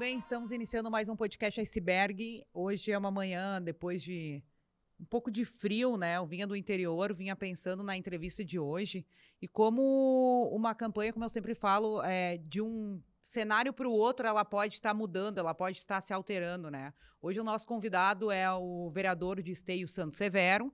bem? Estamos iniciando mais um podcast Iceberg. Hoje é uma manhã, depois de um pouco de frio, né? Eu vinha do interior, vinha pensando na entrevista de hoje. E como uma campanha, como eu sempre falo, de um cenário para o outro, ela pode estar mudando, ela pode estar se alterando, né? Hoje o nosso convidado é o vereador de Esteio, Sandro Severo.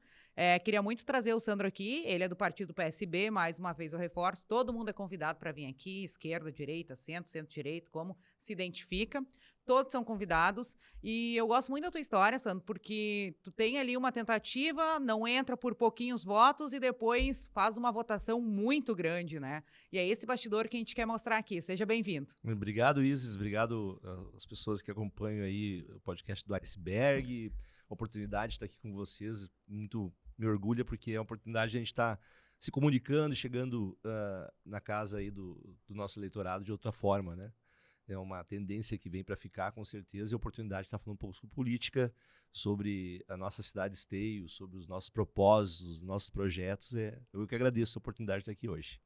Queria muito trazer o Sandro aqui, ele é do partido PSB, mais uma vez eu reforço, todo mundo é convidado para vir aqui, esquerda, direita, centro-direita, como se identifica. Todos são convidados e eu gosto muito da tua história, Sandro, porque tu tem ali uma tentativa, não entra por pouquinhos votos e depois faz uma votação muito grande, né? E é esse bastidor que a gente quer mostrar aqui. Seja bem-vindo. Obrigado, Isis. Obrigado às pessoas que acompanham aí o podcast do Iceberg. A oportunidade de estar aqui com vocês. Muito me orgulha porque é uma oportunidade de a gente estar se comunicando e chegando na casa aí do nosso eleitorado de outra forma, né? É uma tendência que vem para ficar, com certeza, e a oportunidade de estar falando um pouco sobre política, sobre a nossa cidade Esteio, sobre os nossos propósitos, os nossos projetos. Eu que agradeço a oportunidade de estar aqui hoje.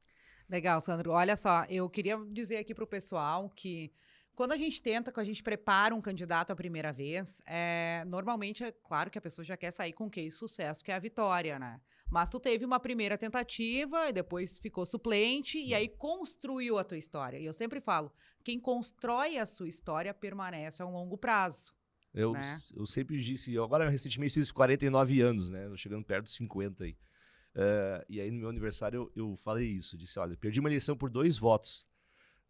Legal, Sandro. Olha só, eu queria dizer aqui para o pessoal que quando a gente prepara um candidato a primeira vez, normalmente é claro que a pessoa já quer sair com o case sucesso, que é a vitória, né? Mas tu teve uma primeira tentativa e depois ficou suplente e aí construiu a tua história. E eu sempre falo, quem constrói a sua história permanece a um longo prazo. Eu sempre disse, agora recentemente fiz 49 anos, né? Chegando perto dos 50 aí. E aí no meu aniversário eu falei isso, disse, olha, perdi uma eleição por 2 votos,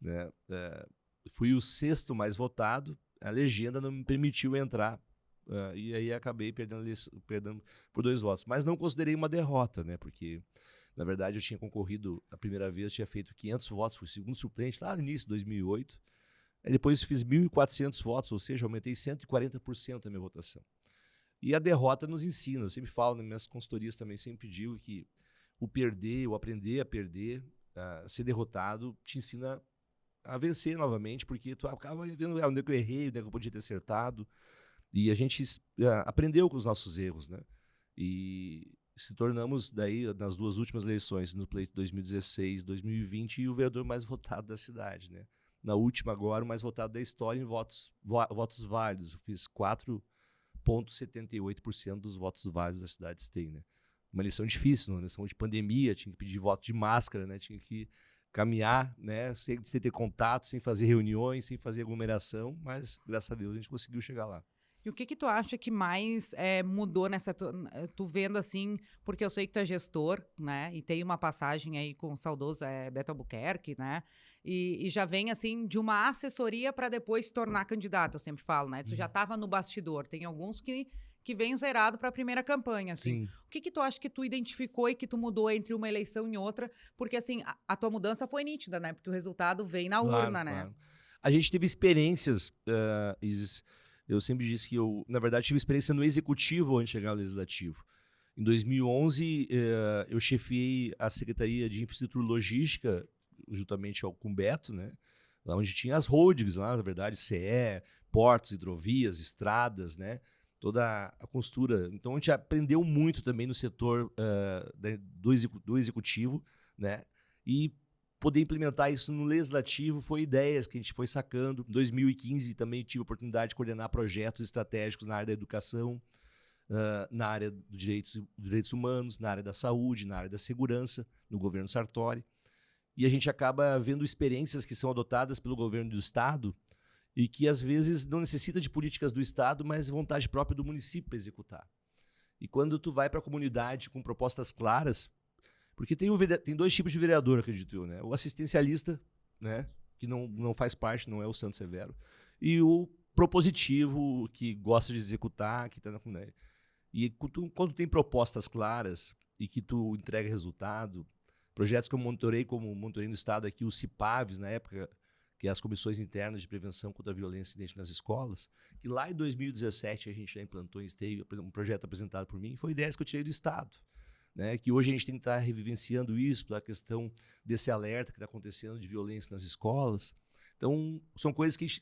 né? Fui o 6º mais votado, a legenda não me permitiu entrar, e aí acabei perdendo por 2 votos. Mas não considerei uma derrota, né? Porque, na verdade, eu tinha concorrido a primeira vez, tinha feito 500 votos, fui segundo suplente lá no início de 2008. Aí depois fiz 1.400 votos, ou seja, aumentei 140% a minha votação. E a derrota nos ensina, eu sempre falo, nas minhas consultorias também sempre digo que o perder, o aprender a perder, ser derrotado, te ensina a vencer novamente, porque tu acaba vendo onde é que eu errei, onde é que eu podia ter acertado, e a gente aprendeu com os nossos erros, né? E se tornamos daí, nas 2 últimas eleições, no pleito 2016, 2020, o vereador mais votado da cidade, né? Na última agora, o mais votado da história em votos válidos, eu fiz 4,78% dos votos válidos da cidade de Esteio, né? Uma eleição difícil, uma eleição de pandemia, tinha que pedir voto de máscara, né? Tinha que caminhar, né? Sem ter contato, sem fazer reuniões, sem fazer aglomeração, mas graças a Deus a gente conseguiu chegar lá. E o que tu acha que mais mudou nessa... Tu vendo assim, porque eu sei que tu é gestor, né? E tem uma passagem aí com o saudoso Beto Albuquerque, né? E já vem assim de uma assessoria para depois se tornar candidato, eu sempre falo, né? Tu já estava no bastidor. Tem alguns que vem zerado para a primeira campanha, assim. Sim. O que tu acha que tu identificou e que tu mudou entre uma eleição e outra? Porque, assim, a tua mudança foi nítida, né? Porque o resultado vem na urna, né? Claro. A gente teve experiências, Isis. Eu sempre disse que eu, na verdade, tive experiência no executivo antes de chegar ao legislativo. Em 2011, eu chefiei a Secretaria de Infraestrutura e Logística, juntamente com o Beto, né? Lá onde tinha as holdings, lá, na verdade, CE, portos, hidrovias, estradas, né? Toda a costura. Então, a gente aprendeu muito também no setor do executivo, né? E poder implementar isso no legislativo foi ideias que a gente foi sacando. Em 2015 também tive a oportunidade de coordenar projetos estratégicos na área da educação, na área dos direitos humanos, na área da saúde, na área da segurança, no governo Sartori. E a gente acaba vendo experiências que são adotadas pelo governo do estado e que às vezes não necessita de políticas do estado, mas vontade própria do município para executar. E quando tu vai para a comunidade com propostas claras, porque tem 2 tipos de vereador, acredito eu, né? O assistencialista, né? Que não faz parte, não é o Sandro Severo. E o propositivo, que gosta de executar, que está na comunidade. E quando tem propostas claras e que tu entrega resultado, projetos que eu monitorei no estado aqui, os CIPAVs, na época, que é as Comissões Internas de Prevenção contra a Violência e Incidente nas Escolas, que lá em 2017 a gente já implantou em Esteio, um projeto apresentado por mim, foi ideias que eu tirei do estado. Né, que hoje a gente tem que estar revivenciando isso, a questão desse alerta que está acontecendo de violência nas escolas. Então, são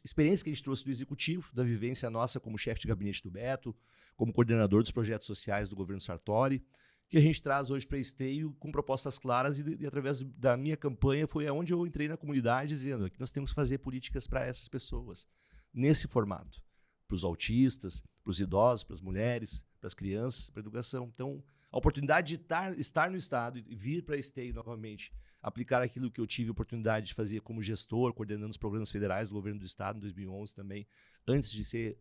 experiências que a gente trouxe do executivo, da vivência nossa como chefe de gabinete do Beto, como coordenador dos projetos sociais do governo Sartori, que a gente traz hoje para Esteio com propostas claras e através da minha campanha foi onde eu entrei na comunidade dizendo que nós temos que fazer políticas para essas pessoas. nesse formato. Para os autistas, para os idosos, para as mulheres, para as crianças, para a educação. Então, a oportunidade de estar no Estado e vir para a Esteio novamente, aplicar aquilo que eu tive a oportunidade de fazer como gestor, coordenando os programas federais do governo do Estado em 2011 também, antes de ser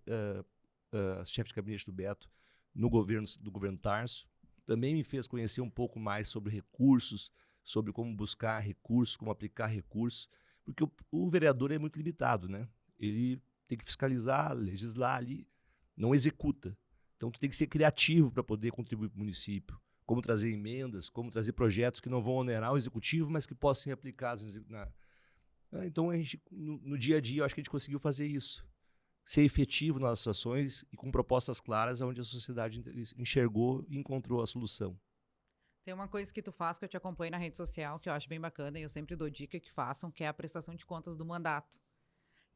chefe de gabinete do Beto no governo do governo Tarso, também me fez conhecer um pouco mais sobre recursos, sobre como buscar recursos, como aplicar recursos, porque o vereador é muito limitado, né? Ele tem que fiscalizar, legislar ali, não executa. Então, tu tem que ser criativo para poder contribuir para o município. Como trazer emendas, como trazer projetos que não vão onerar o executivo, mas que possam ser aplicados Então, a gente, no dia a dia, eu acho que a gente conseguiu fazer isso. Ser efetivo nas nossas ações e com propostas claras onde a sociedade enxergou e encontrou a solução. Tem uma coisa que tu faz que eu te acompanho na rede social, que eu acho bem bacana, e eu sempre dou dica que façam, que é a prestação de contas do mandato.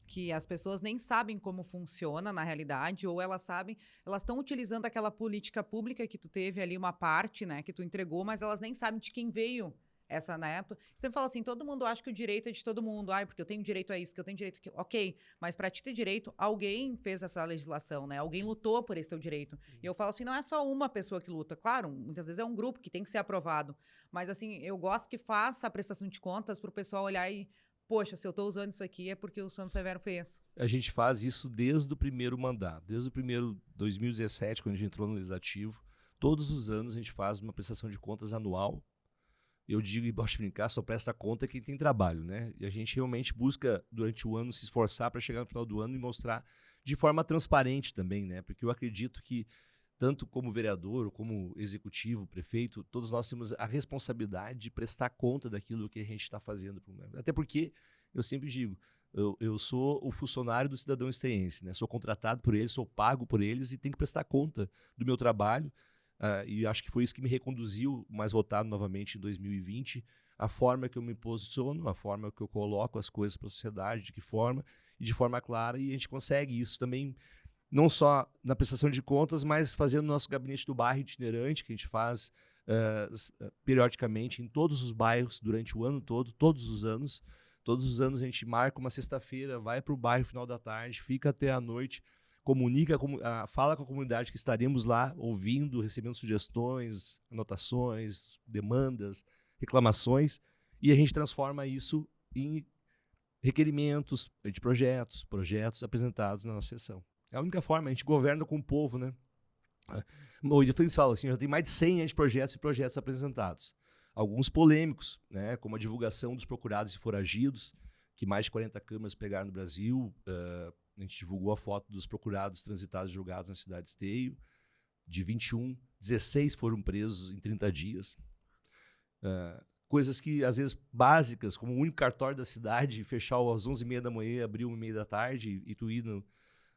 Que as pessoas nem sabem como funciona na realidade, ou elas sabem, elas estão utilizando aquela política pública que tu teve ali, uma parte, né, que tu entregou, mas elas nem sabem de quem veio essa neto. Você sempre fala assim, todo mundo acha que o direito é de todo mundo. Ai, porque eu tenho direito a isso, que eu tenho direito a aquilo. Ok, mas para te ter direito, alguém fez essa legislação, né? Alguém lutou por esse teu direito. E eu falo assim, não é só uma pessoa que luta. Claro, muitas vezes é um grupo que tem que ser aprovado. Mas assim, eu gosto que faça a prestação de contas para o pessoal olhar e poxa, se eu estou usando isso aqui é porque o Santos Severo fez. A gente faz isso desde o primeiro mandato, desde o primeiro 2017, quando a gente entrou no Legislativo. Todos os anos a gente faz uma prestação de contas anual. Eu digo, e gosto de brincar, só presta conta quem tem trabalho, né? E a gente realmente busca, durante o ano, se esforçar para chegar no final do ano e mostrar de forma transparente também, né? Porque eu acredito que, tanto como vereador, como executivo, prefeito, todos nós temos a responsabilidade de prestar conta daquilo que a gente está fazendo. Até porque, eu sempre digo, eu sou o funcionário do cidadão esteense, né? Sou contratado por eles, sou pago por eles e tenho que prestar conta do meu trabalho. E acho que foi isso que me reconduziu, mais votado novamente em 2020, a forma que eu me posiciono, a forma que eu coloco as coisas para a sociedade, de que forma, e de forma clara, e a gente consegue isso também, não só na prestação de contas, mas fazendo o nosso gabinete do bairro itinerante, que a gente faz periodicamente em todos os bairros, durante o ano todo, todos os anos. Todos os anos a gente marca uma sexta-feira, vai para o bairro no final da tarde, fica até a noite, comunica, fala com a comunidade que estaremos lá ouvindo, recebendo sugestões, anotações, demandas, reclamações, e a gente transforma isso em requerimentos de projetos apresentados na nossa sessão. É a única forma, a gente governa com o povo, né? O Edifício fala assim, já tem mais de 100 projetos e projetos apresentados. Alguns polêmicos, né? Como a divulgação dos procurados e foragidos, que mais de 40 câmaras pegaram no Brasil. A gente divulgou a foto dos procurados transitados e julgados na cidade de Esteio. De 21, 16 foram presos em 30 dias. Coisas que, às vezes, básicas, como o único cartório da cidade, fechar às 11h30 da manhã, abrir 1h30 da tarde, e tu ir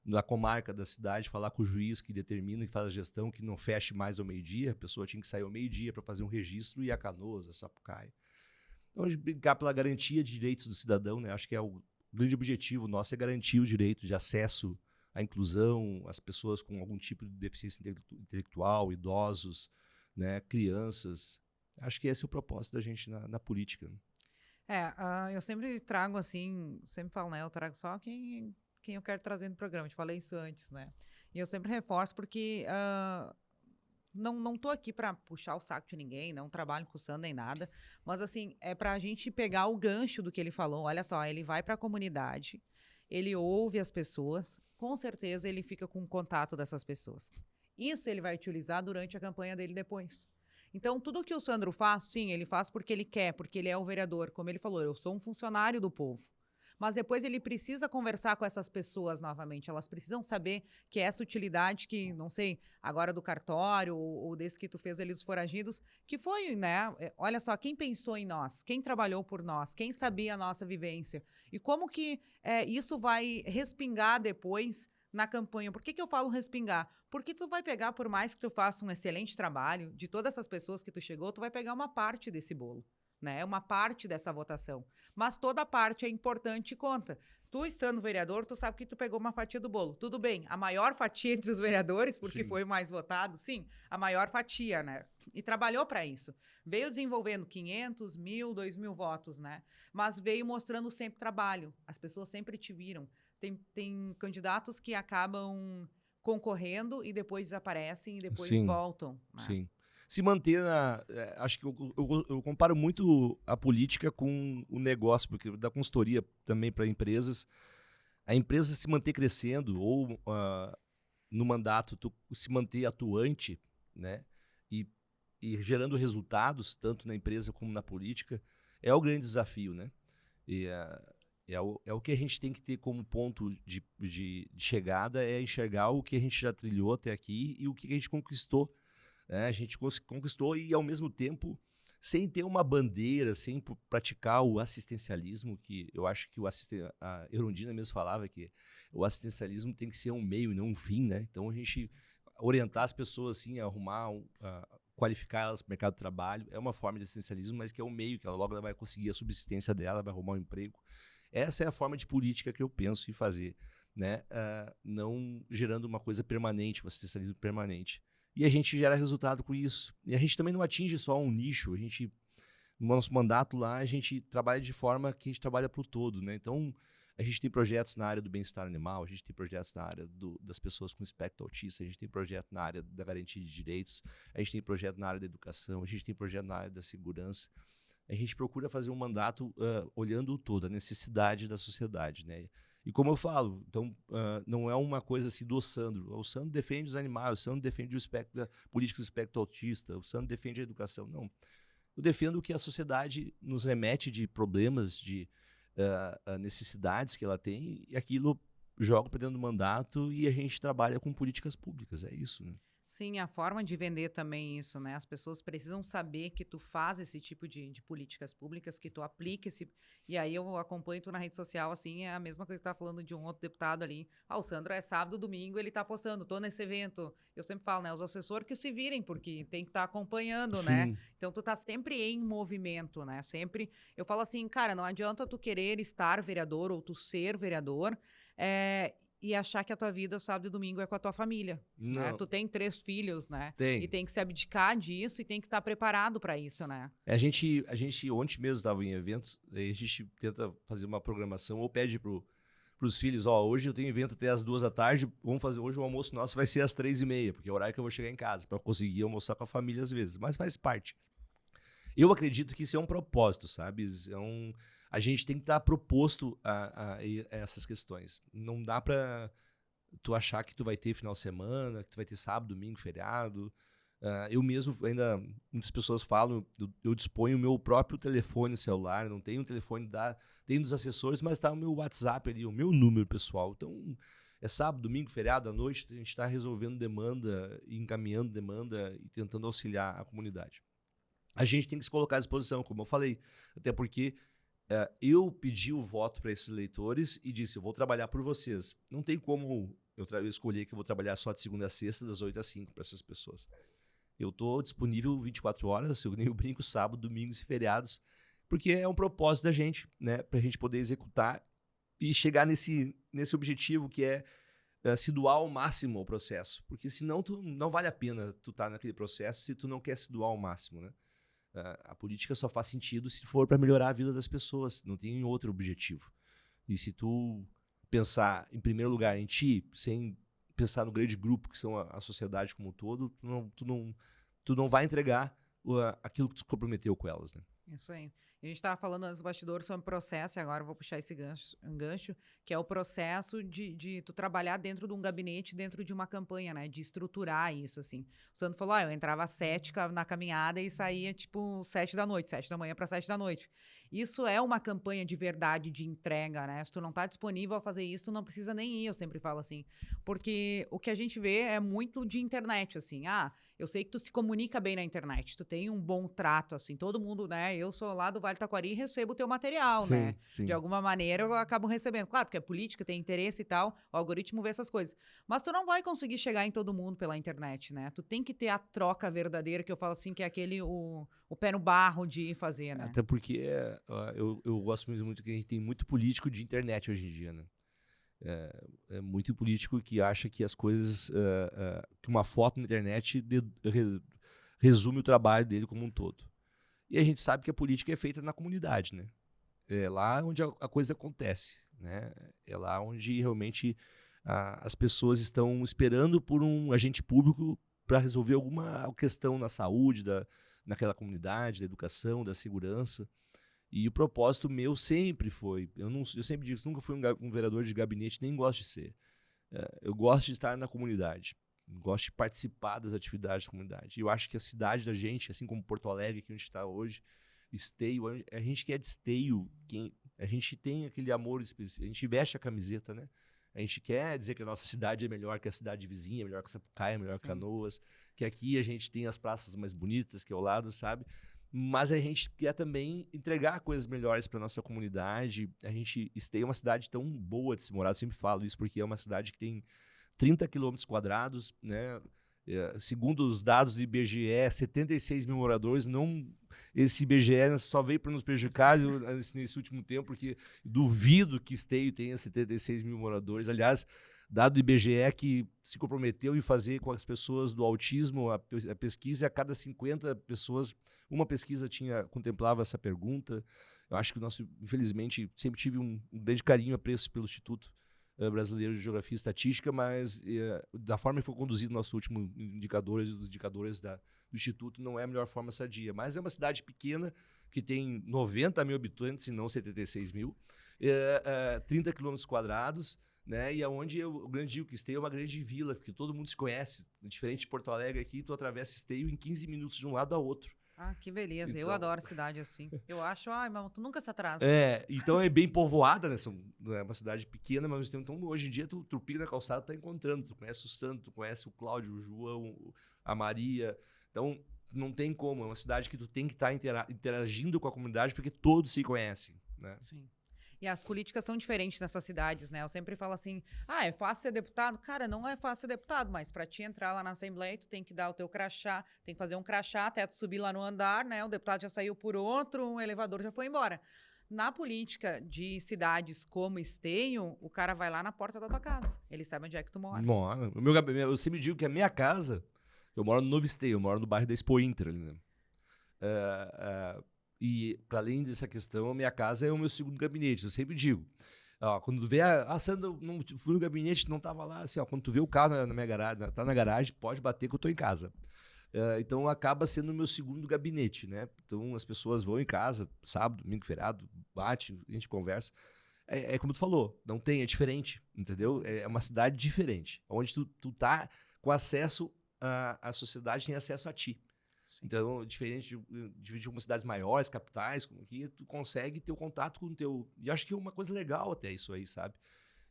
na comarca da cidade, falar com o juiz que determina e faz a gestão que não feche mais ao meio-dia. A pessoa tinha que sair ao meio-dia para fazer um registro e ir a Canoas, a Sapucaia. Então, a gente brincar pela garantia de direitos do cidadão, né? Acho que o grande objetivo nosso é garantir o direito de acesso à inclusão, às pessoas com algum tipo de deficiência intelectual, idosos, né, crianças. Acho que esse é o propósito da gente na política. Eu sempre trago assim, sempre falo, né? Eu trago só quem eu quero trazer no programa. Eu te falei isso antes, né? E eu sempre reforço porque não tô aqui para puxar o saco de ninguém, não trabalho com o Sandro nem nada, mas assim, é para a gente pegar o gancho do que ele falou. Olha só, ele vai para a comunidade, ele ouve as pessoas, com certeza ele fica com o contato dessas pessoas. Isso ele vai utilizar durante a campanha dele depois. Então, tudo que o Sandro faz, sim, ele faz porque ele quer, porque ele é o vereador. Como ele falou, eu sou um funcionário do povo. Mas depois ele precisa conversar com essas pessoas novamente. Elas precisam saber que essa utilidade que, não sei, agora do cartório ou desse que tu fez ali dos foragidos, que foi, né? Olha só, quem pensou em nós? Quem trabalhou por nós? Quem sabia a nossa vivência? E como que isso vai respingar depois na campanha? Por que eu falo respingar? Porque tu vai pegar, por mais que tu faça um excelente trabalho, de todas essas pessoas que tu chegou, tu vai pegar uma parte desse bolo. Né, uma parte dessa votação. Mas toda parte é importante e conta. Tu estando vereador, tu sabe que tu pegou uma fatia do bolo. Tudo bem, a maior fatia entre os vereadores, porque sim, foi o mais votado, sim, a maior fatia, né? E trabalhou para isso. Veio desenvolvendo 500, 1.000, 2.000 votos, né? Mas veio mostrando sempre trabalho. As pessoas sempre te viram. tem candidatos que acabam concorrendo e depois desaparecem e depois Sim, voltam, né? sim. Se manter acho que eu comparo muito a política com o negócio, porque da consultoria também para empresas, a empresa se manter crescendo ou no mandato tu se manter atuante, né, e, e gerando resultados tanto na empresa como na política é o grande desafio, né? E é o que a gente tem que ter como ponto de chegada, é enxergar o que a gente já trilhou até aqui e o que a gente conquistou, né? A gente conquistou e, ao mesmo tempo, sem ter uma bandeira, sem praticar o assistencialismo, que eu acho que a Erundina mesmo falava que o assistencialismo tem que ser um meio e não um fim, né? Então, a gente orientar as pessoas assim, a arrumar, qualificar elas para o mercado de trabalho, é uma forma de assistencialismo, mas que é um meio, que ela vai conseguir a subsistência dela, vai arrumar um emprego. Essa é a forma de política que eu penso em fazer, né? Não gerando uma coisa permanente, um assistencialismo permanente. E a gente gera resultado com isso. E a gente também não atinge só um nicho. No nosso mandato lá, a gente trabalha de forma que a gente trabalha para o todo, né? Então, a gente tem projetos na área do bem-estar animal, a gente tem projetos na área das pessoas com espectro autista, a gente tem projeto na área da garantia de direitos, a gente tem projeto na área da educação, a gente tem projeto na área da segurança. A gente procura fazer um mandato olhando o todo, a necessidade da sociedade, né? E como eu falo, então não é uma coisa assim do Sandro. O Sandro defende os animais, o Sandro defende o espectro da política do espectro autista, o Sandro defende a educação. Não. Eu defendo o que a sociedade nos remete de problemas, de necessidades que ela tem, e aquilo joga para dentro do mandato e a gente trabalha com políticas públicas. É isso, né? Sim, a forma de vender também isso, né? As pessoas precisam saber que tu faz esse tipo de políticas públicas, que tu aplica esse... E aí eu acompanho tu na rede social, assim, é a mesma coisa que tu tá falando de um outro deputado ali. O Sandro é sábado, domingo, ele tá postando, tô nesse evento. Eu sempre falo, né? Os assessores que se virem, porque tem que estar acompanhando, né? Sim. Então tu tá sempre em movimento, né? Sempre... Eu falo assim, cara, não adianta tu querer estar vereador ou tu ser vereador, e achar que a tua vida, sábado e domingo, é com a tua família, né? Não, Tu tem 3 filhos, né? E tem. tem que se abdicar disso e tem que estar preparado para isso, né? A gente ontem mesmo estava em eventos, aí a gente tenta fazer uma programação ou pede pros filhos, hoje eu tenho evento até as 2 da tarde, vamos fazer hoje o almoço nosso vai ser às 3h30, porque é o horário que eu vou chegar em casa, para conseguir almoçar com a família às vezes, mas faz parte. Eu acredito que isso é um propósito, sabe? A gente tem que estar proposto a essas questões. Não dá para tu achar que tu vai ter final de semana, que tu vai ter sábado, domingo, feriado. Eu mesmo, ainda, muitas pessoas falam, eu disponho o meu próprio telefone celular, não tenho um telefone, tenho dos assessores, mas está o meu WhatsApp ali, o meu número pessoal. Então, é sábado, domingo, feriado, à noite, a gente está resolvendo demanda, encaminhando demanda e tentando auxiliar a comunidade. A gente tem que se colocar à disposição, como eu falei, até porque eu pedi o voto para esses eleitores e disse, eu vou trabalhar por vocês. Não tem como eu escolher que eu vou trabalhar só de segunda a sexta, das 8 às 5 para essas pessoas. Eu estou disponível 24 horas, eu nem brinco sábado, domingos e feriados, porque é um propósito da gente, né, para a gente poder executar e chegar nesse objetivo que é se doar ao máximo ao processo, porque senão não vale a pena tu estar naquele processo se tu não quer se doar ao máximo, né? A política só faz sentido se for para melhorar a vida das pessoas, não tem outro objetivo. E se tu pensar, em primeiro lugar, em ti, sem pensar no grande grupo, que são a sociedade como um todo, tu não vai entregar aquilo que tu se comprometeu com elas, né? Isso aí. A gente estava falando antes do bastidor sobre processo, e agora eu vou puxar esse gancho, que é o processo de tu trabalhar dentro de um gabinete, dentro de uma campanha, né? De estruturar isso, assim. O Sandro falou, eu entrava às 7 na caminhada e saía, tipo, 7 da noite, 7 da manhã para 7 da noite. Isso é uma campanha de verdade, de entrega, né? Se tu não está disponível a fazer isso, tu não precisa nem ir, eu sempre falo assim. Porque o que a gente vê é muito de internet, assim. Eu sei que tu se comunica bem na internet, tu tem um bom trato, assim, todo mundo, né? Eu sou lá do Vale do Taquari e recebo o teu material, Sim, né? sim. De alguma maneira eu acabo recebendo. Claro, porque é política, tem interesse e tal, o algoritmo vê essas coisas. Mas tu não vai conseguir chegar em todo mundo pela internet, né? Tu tem que ter a troca verdadeira, que eu falo assim, que é aquele, o pé no barro de ir fazer, né? Até porque eu gosto muito que a gente tem muito político de internet hoje em dia, né? É muito político que acha que as coisas, que uma foto na internet resume o trabalho dele como um todo. E a gente sabe que a política é feita na comunidade, né? É lá onde a coisa acontece. né? É lá onde realmente as pessoas estão esperando por um agente público para resolver alguma questão na saúde, naquela comunidade, da educação, da segurança. E o propósito meu sempre foi, eu sempre digo, nunca fui um vereador de gabinete, nem gosto de ser. Eu gosto de estar na comunidade, gosto de participar das atividades da comunidade. E eu acho que a cidade da gente, assim como Porto Alegre, que a gente está hoje, Esteio, a gente que é de Esteio, a gente tem aquele amor específico, a gente veste a camiseta, né? A gente quer dizer que a nossa cidade é melhor que a cidade vizinha, melhor que Sapucaia, melhor que Canoas, que aqui a gente tem as praças mais bonitas, que é ao lado, sabe? Mas a gente quer também entregar coisas melhores para nossa comunidade. A gente Esteio é uma cidade tão boa de se morar, eu sempre falo isso, porque é uma cidade que tem 30 quilômetros quadrados, né? Segundo os dados do IBGE, 76 mil moradores. Esse IBGE só veio para nos prejudicar nesse último tempo, porque duvido que Esteio tenha 76 mil moradores. Aliás, dado do IBGE que se comprometeu em fazer com as pessoas do autismo a pesquisa, e a cada 50 pessoas, uma pesquisa contemplava essa pergunta. Eu acho que infelizmente, sempre tive um grande carinho e apreço pelo Instituto Brasileiro de Geografia e Estatística, mas da forma que foi conduzido o nosso último indicadores, os indicadores do Instituto, não é a melhor forma sadia. Mas é uma cidade pequena, que tem 90 mil habitantes e não 76 mil, 30 quilômetros quadrados, né? E aonde o Grande Rio que Esteio é uma grande vila, porque todo mundo se conhece. Diferente de Porto Alegre aqui, tu atravessa Esteio em 15 minutos de um lado ao outro. Ah, que beleza. Então, eu adoro cidade assim. Eu acho, mas tu nunca se atrasa. Então é bem povoada, né? É uma cidade pequena, mas então hoje em dia tu pica na calçada, tá encontrando. Tu conhece o Santo, tu conhece o Cláudio, o João, a Maria. Então não tem como. É uma cidade que tu tem que estar interagindo com a comunidade, porque todos se conhecem, né? Sim. E as políticas são diferentes nessas cidades, né? Eu sempre falo assim, é fácil ser deputado? Cara, não é fácil ser deputado, mas para te entrar lá na Assembleia, tu tem que dar o teu crachá, tem que fazer um crachá até tu subir lá no andar, né? O deputado já saiu por outro, um elevador já foi embora. Na política de cidades como Esteio, o cara vai lá na porta da tua casa. Ele sabe onde é que tu mora. Eu sempre digo que a minha casa, eu moro no Novo Esteio, eu moro no bairro da Expo Inter, ali, né? E, para além dessa questão, a minha casa é o meu segundo gabinete. Eu sempre digo, quando tu vê, Sandra, não fui no gabinete, não estava lá, assim, quando tu vê o carro na minha garagem, tá na garagem, pode bater que eu estou em casa. Então, acaba sendo o meu segundo gabinete, né? Então, as pessoas vão em casa, sábado, domingo, feriado, bate, a gente conversa. É como tu falou, não tem, é diferente, entendeu? É uma cidade diferente, onde tu tá com acesso, a sociedade tem acesso a ti. Então, diferente de algumas cidades maiores, capitais, como aqui, tu consegue ter o contato com o teu... E acho que é uma coisa legal até isso aí, sabe?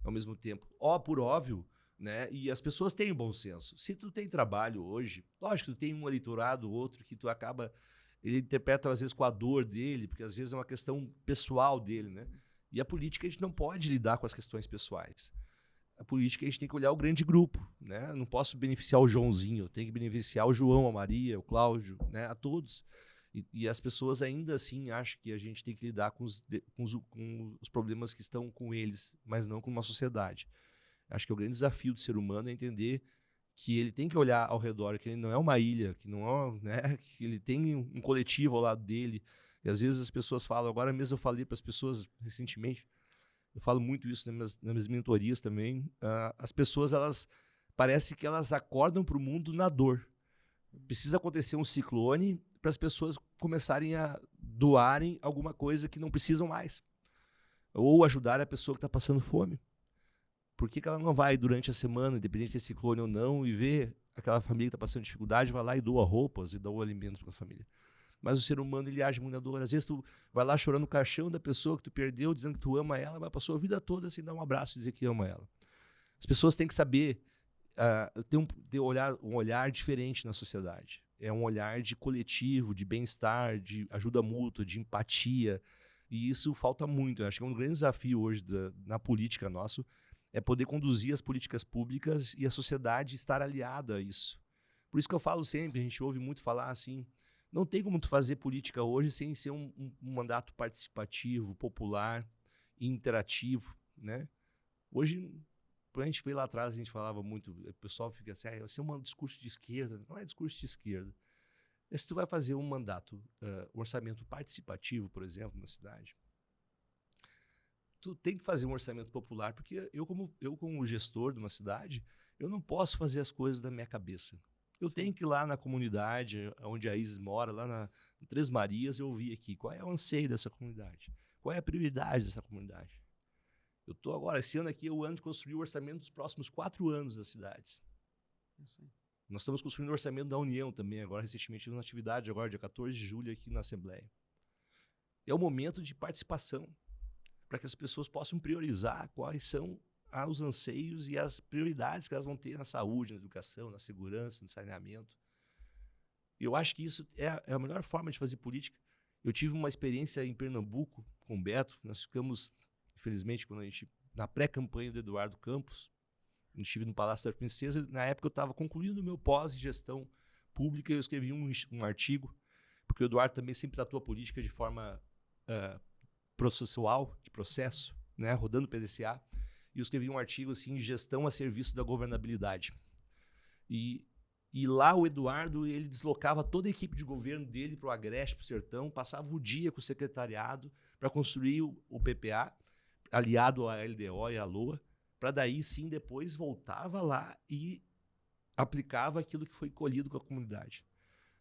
Ao mesmo tempo. Por óbvio, né? E as pessoas têm bom senso. Se tu tem trabalho hoje, lógico, tu tem um eleitorado, outro, que tu acaba... Ele interpreta, às vezes, com a dor dele, porque às vezes é uma questão pessoal dele, né? E a política, a gente não pode lidar com as questões pessoais. A política, a gente tem que olhar o grande grupo, né? Não posso beneficiar o Joãozinho, eu tenho que beneficiar o João, a Maria, o Cláudio, né? A todos. E as pessoas ainda assim acham que a gente tem que lidar com os problemas que estão com eles, mas não com uma sociedade. Acho que o grande desafio do ser humano é entender que ele tem que olhar ao redor, que ele não é uma ilha, que não é, né? Que ele tem um coletivo ao lado dele. E às vezes as pessoas falam, agora mesmo eu falei para as pessoas recentemente, eu falo muito isso nas minhas mentorias também. As pessoas, parece que elas acordam para o mundo na dor. Precisa acontecer um ciclone para as pessoas começarem a doarem alguma coisa que não precisam mais. Ou ajudar a pessoa que está passando fome. Por que ela não vai durante a semana, independente de ciclone ou não, e ver aquela família que está passando dificuldade, vai lá e doa roupas e doa alimento para a família? Mas o ser humano, ele age muito na dor. Às vezes tu vai lá chorando no caixão da pessoa que tu perdeu, dizendo que tu ama ela, mas passou a vida toda sem dar um abraço e dizer que ama ela. As pessoas têm que saber ter um olhar diferente na sociedade. É um olhar de coletivo, de bem-estar, de ajuda mútua, de empatia. E isso falta muito. Eu acho que é um grande desafio hoje na política nosso, é poder conduzir as políticas públicas e a sociedade estar aliada a isso. Por isso que eu falo sempre, a gente ouve muito falar assim, não tem como tu fazer política hoje sem ser um mandato participativo, popular e interativo, né? Hoje, quando a gente foi lá atrás, a gente falava muito, o pessoal fica assim, isso é um discurso de esquerda. Não é discurso de esquerda. Se tu vai fazer um mandato, um orçamento participativo, por exemplo, na cidade, tu tem que fazer um orçamento popular, porque eu como gestor de uma cidade, eu não posso fazer as coisas da minha cabeça. Eu tenho que ir lá na comunidade, onde a Isis mora, lá na Três Marias, eu ouvir aqui qual é o anseio dessa comunidade, qual é a prioridade dessa comunidade. Eu estou agora, esse ano aqui, é o ano de construir o orçamento dos próximos 4 anos das cidades. Nós estamos construindo o orçamento da União também, agora, recentemente, numa atividade, agora, dia 14 de julho, aqui na Assembleia. É o momento de participação, para que as pessoas possam priorizar quais são os anseios e as prioridades que elas vão ter na saúde, na educação, na segurança, no saneamento. Eu acho que isso é a melhor forma de fazer política. Eu tive uma experiência em Pernambuco com o Beto, nós ficamos, infelizmente, na pré-campanha do Eduardo Campos, eu estive no Palácio da Princesa, na época eu estava concluindo o meu pós em gestão pública e eu escrevi um artigo, porque o Eduardo também sempre tratou a política de forma processual, de processo, né, rodando o PDCA, e eu escrevi um artigo assim, gestão a serviço da governabilidade. E lá o Eduardo, ele deslocava toda a equipe de governo dele para o Agreste, para o Sertão, passava o dia com o secretariado para construir o PPA, aliado à LDO e à LOA, para daí sim depois voltava lá e aplicava aquilo que foi colhido com a comunidade.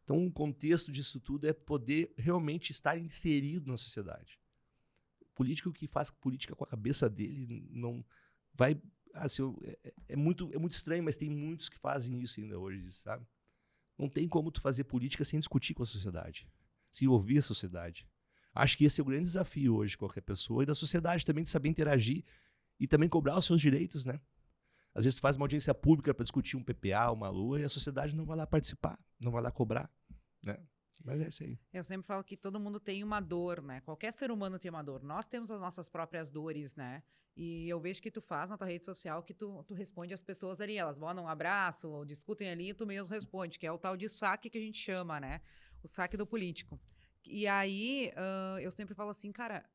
Então, o contexto disso tudo é poder realmente estar inserido na sociedade. O político que faz política com a cabeça dele não vai... Assim, é muito estranho, mas tem muitos que fazem isso ainda hoje, sabe? Não tem como tu fazer política sem discutir com a sociedade, sem ouvir a sociedade. Acho que esse é o grande desafio hoje de qualquer pessoa e da sociedade também, de saber interagir e também cobrar os seus direitos, né? Às vezes tu faz uma audiência pública para discutir um PPA, uma LOA, e a sociedade não vai lá participar, não vai lá cobrar, né? Mas é isso aí. Eu sempre falo que todo mundo tem uma dor, né? Qualquer ser humano tem uma dor. Nós temos as nossas próprias dores, né? E eu vejo que tu faz na tua rede social que tu responde as pessoas ali. Elas mandam um abraço, ou discutem ali e tu mesmo responde, que é o tal de saque que a gente chama, né? O saque do político. E aí, eu sempre falo assim, cara,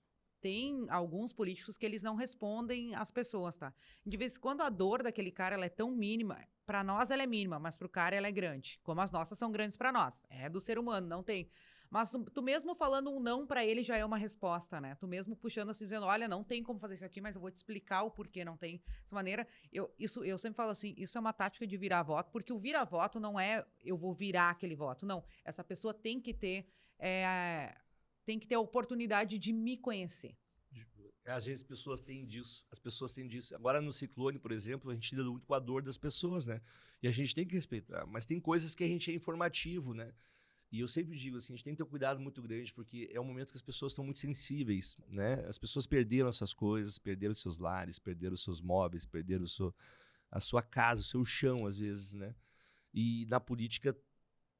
tem alguns políticos que eles não respondem às pessoas, tá? De vez em quando a dor daquele cara ela é tão mínima, para nós ela é mínima, mas pro cara ela é grande. Como as nossas são grandes para nós. É do ser humano, não tem. Mas tu mesmo falando um não para ele já é uma resposta, né? Tu mesmo puxando assim, dizendo, olha, não tem como fazer isso aqui, mas eu vou te explicar o porquê não tem dessa maneira. Eu sempre falo assim, isso é uma tática de virar voto, porque o virar voto não é eu vou virar aquele voto, não. Essa pessoa tem que ter a oportunidade de me conhecer. Às vezes as pessoas têm disso. Agora no ciclone, por exemplo, a gente lida muito com a dor das pessoas, né? E a gente tem que respeitar. Mas tem coisas que a gente é informativo, né? E eu sempre digo assim, a gente tem que ter um cuidado muito grande, porque é um momento que as pessoas estão muito sensíveis, né? As pessoas perderam essas coisas, perderam seus lares, perderam seus móveis, perderam a sua casa, o seu chão, às vezes, né? E na política,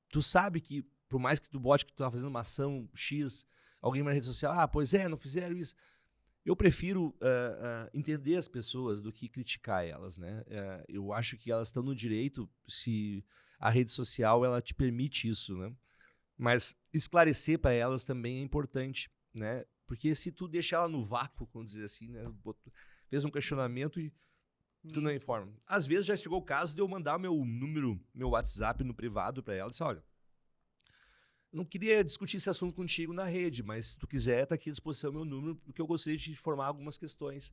tu sabe que, por mais que tu bote que tu tá fazendo uma ação X, alguém na rede social, pois é, não fizeram isso. Eu prefiro entender as pessoas do que criticar elas, né? Eu acho que elas estão no direito, se a rede social ela te permite isso, né? Mas esclarecer para elas também é importante, né? Porque se tu deixar ela no vácuo, vamos dizer assim, né? Fez um questionamento e tu não informa. Às vezes já chegou o caso de eu mandar meu número, meu WhatsApp no privado para ela e disse, olha, não queria discutir esse assunto contigo na rede, mas se tu quiser, tá aqui à disposição meu número, porque eu gostaria de te informar algumas questões.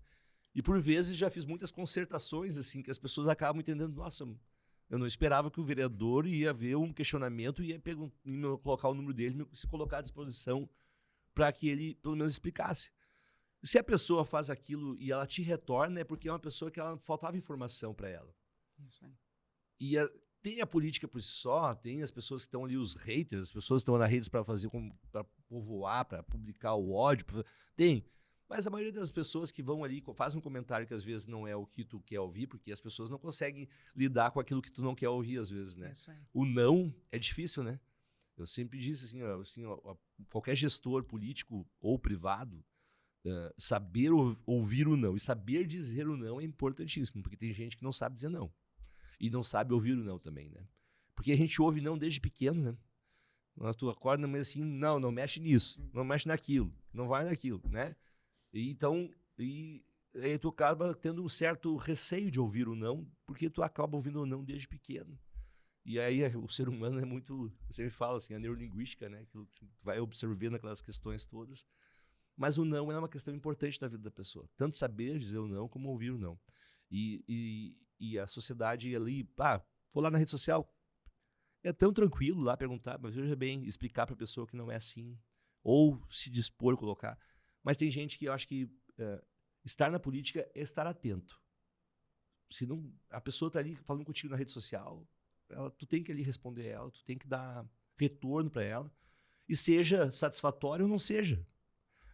E por vezes já fiz muitas concertações, assim, que as pessoas acabam entendendo, nossa, eu não esperava que o vereador ia ver um questionamento e ia colocar o número dele, se colocar à disposição para que ele, pelo menos, explicasse. Se a pessoa faz aquilo e ela te retorna, é porque é uma pessoa que ela faltava informação para ela. Isso aí. E tem a política por si só, tem as pessoas que estão ali, os haters, as pessoas que estão nas redes para povoar, para publicar o ódio. Tem. Mas a maioria das pessoas que vão ali, fazem um comentário que às vezes não é o que tu quer ouvir, porque as pessoas não conseguem lidar com aquilo que tu não quer ouvir às vezes, né? O não é difícil, né? Eu sempre disse assim, qualquer gestor político ou privado, saber ouvir o não e saber dizer o não é importantíssimo, porque tem gente que não sabe dizer não. E não sabe ouvir o não também, né? Porque a gente ouve não desde pequeno, né? Quando tu acorda, mas assim, não mexe nisso, não mexe naquilo, não vai naquilo, né? E aí tu acaba tendo um certo receio de ouvir o não, porque tu acaba ouvindo o não desde pequeno. E aí o ser humano é muito, eu sempre falo assim, a neurolinguística, né? Aquilo que tu vai observando aquelas questões todas. Mas o não é uma questão importante da vida da pessoa. Tanto saber dizer o não, como ouvir o não. E a sociedade ali, vou lá na rede social, é tão tranquilo lá perguntar, mas veja bem, explicar para a pessoa que não é assim, ou se dispor a colocar. Mas tem gente que eu acho que estar na política é estar atento. Se não, a pessoa está ali falando contigo na rede social, tu tem que ali responder ela, tu tem que dar retorno para ela, e seja satisfatório ou não seja.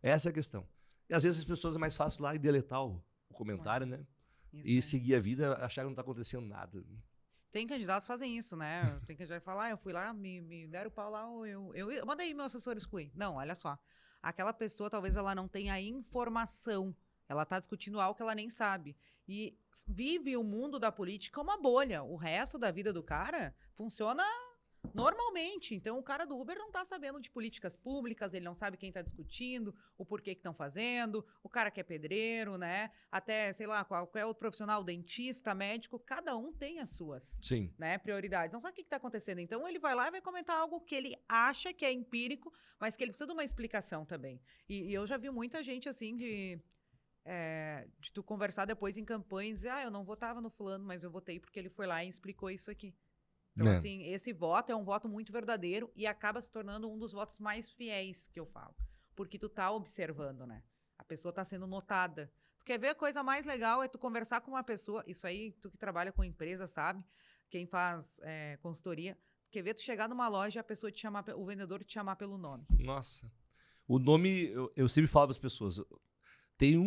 Essa é a questão. E às vezes as pessoas é mais fácil lá e deletar o comentário, né? E seguir a vida, achar que não está acontecendo nada. Tem candidatos que fazem isso, né? Tem candidato que fala, eu fui lá, me deram o pau lá, eu mandei meu assessor excluir. Não, olha só. Aquela pessoa, talvez ela não tenha informação. Ela está discutindo algo que ela nem sabe. E vive o mundo da política uma bolha. O resto da vida do cara funciona normalmente. Então, o cara do Uber não está sabendo de políticas públicas, ele não sabe quem está discutindo, o porquê que estão fazendo, o cara que é pedreiro, né? Até, sei lá, qualquer outro profissional, dentista, médico, cada um tem as suas prioridades. Não sabe o que está acontecendo. Então, ele vai lá e vai comentar algo que ele acha que é empírico, mas que ele precisa de uma explicação também. E eu já vi muita gente, assim, de tu conversar depois em campanha e dizer, eu não votava no fulano, mas eu votei porque ele foi lá e explicou isso aqui. Então, assim, esse voto é um voto muito verdadeiro e acaba se tornando um dos votos mais fiéis que eu falo. Porque tu tá observando, né? A pessoa tá sendo notada. Tu quer ver a coisa mais legal é tu conversar com uma pessoa, isso aí, tu que trabalha com empresa, sabe? Quem faz consultoria, quer ver tu chegar numa loja e a pessoa te chamar, o vendedor te chamar pelo nome. Nossa. O nome, eu sempre falo para as pessoas, tem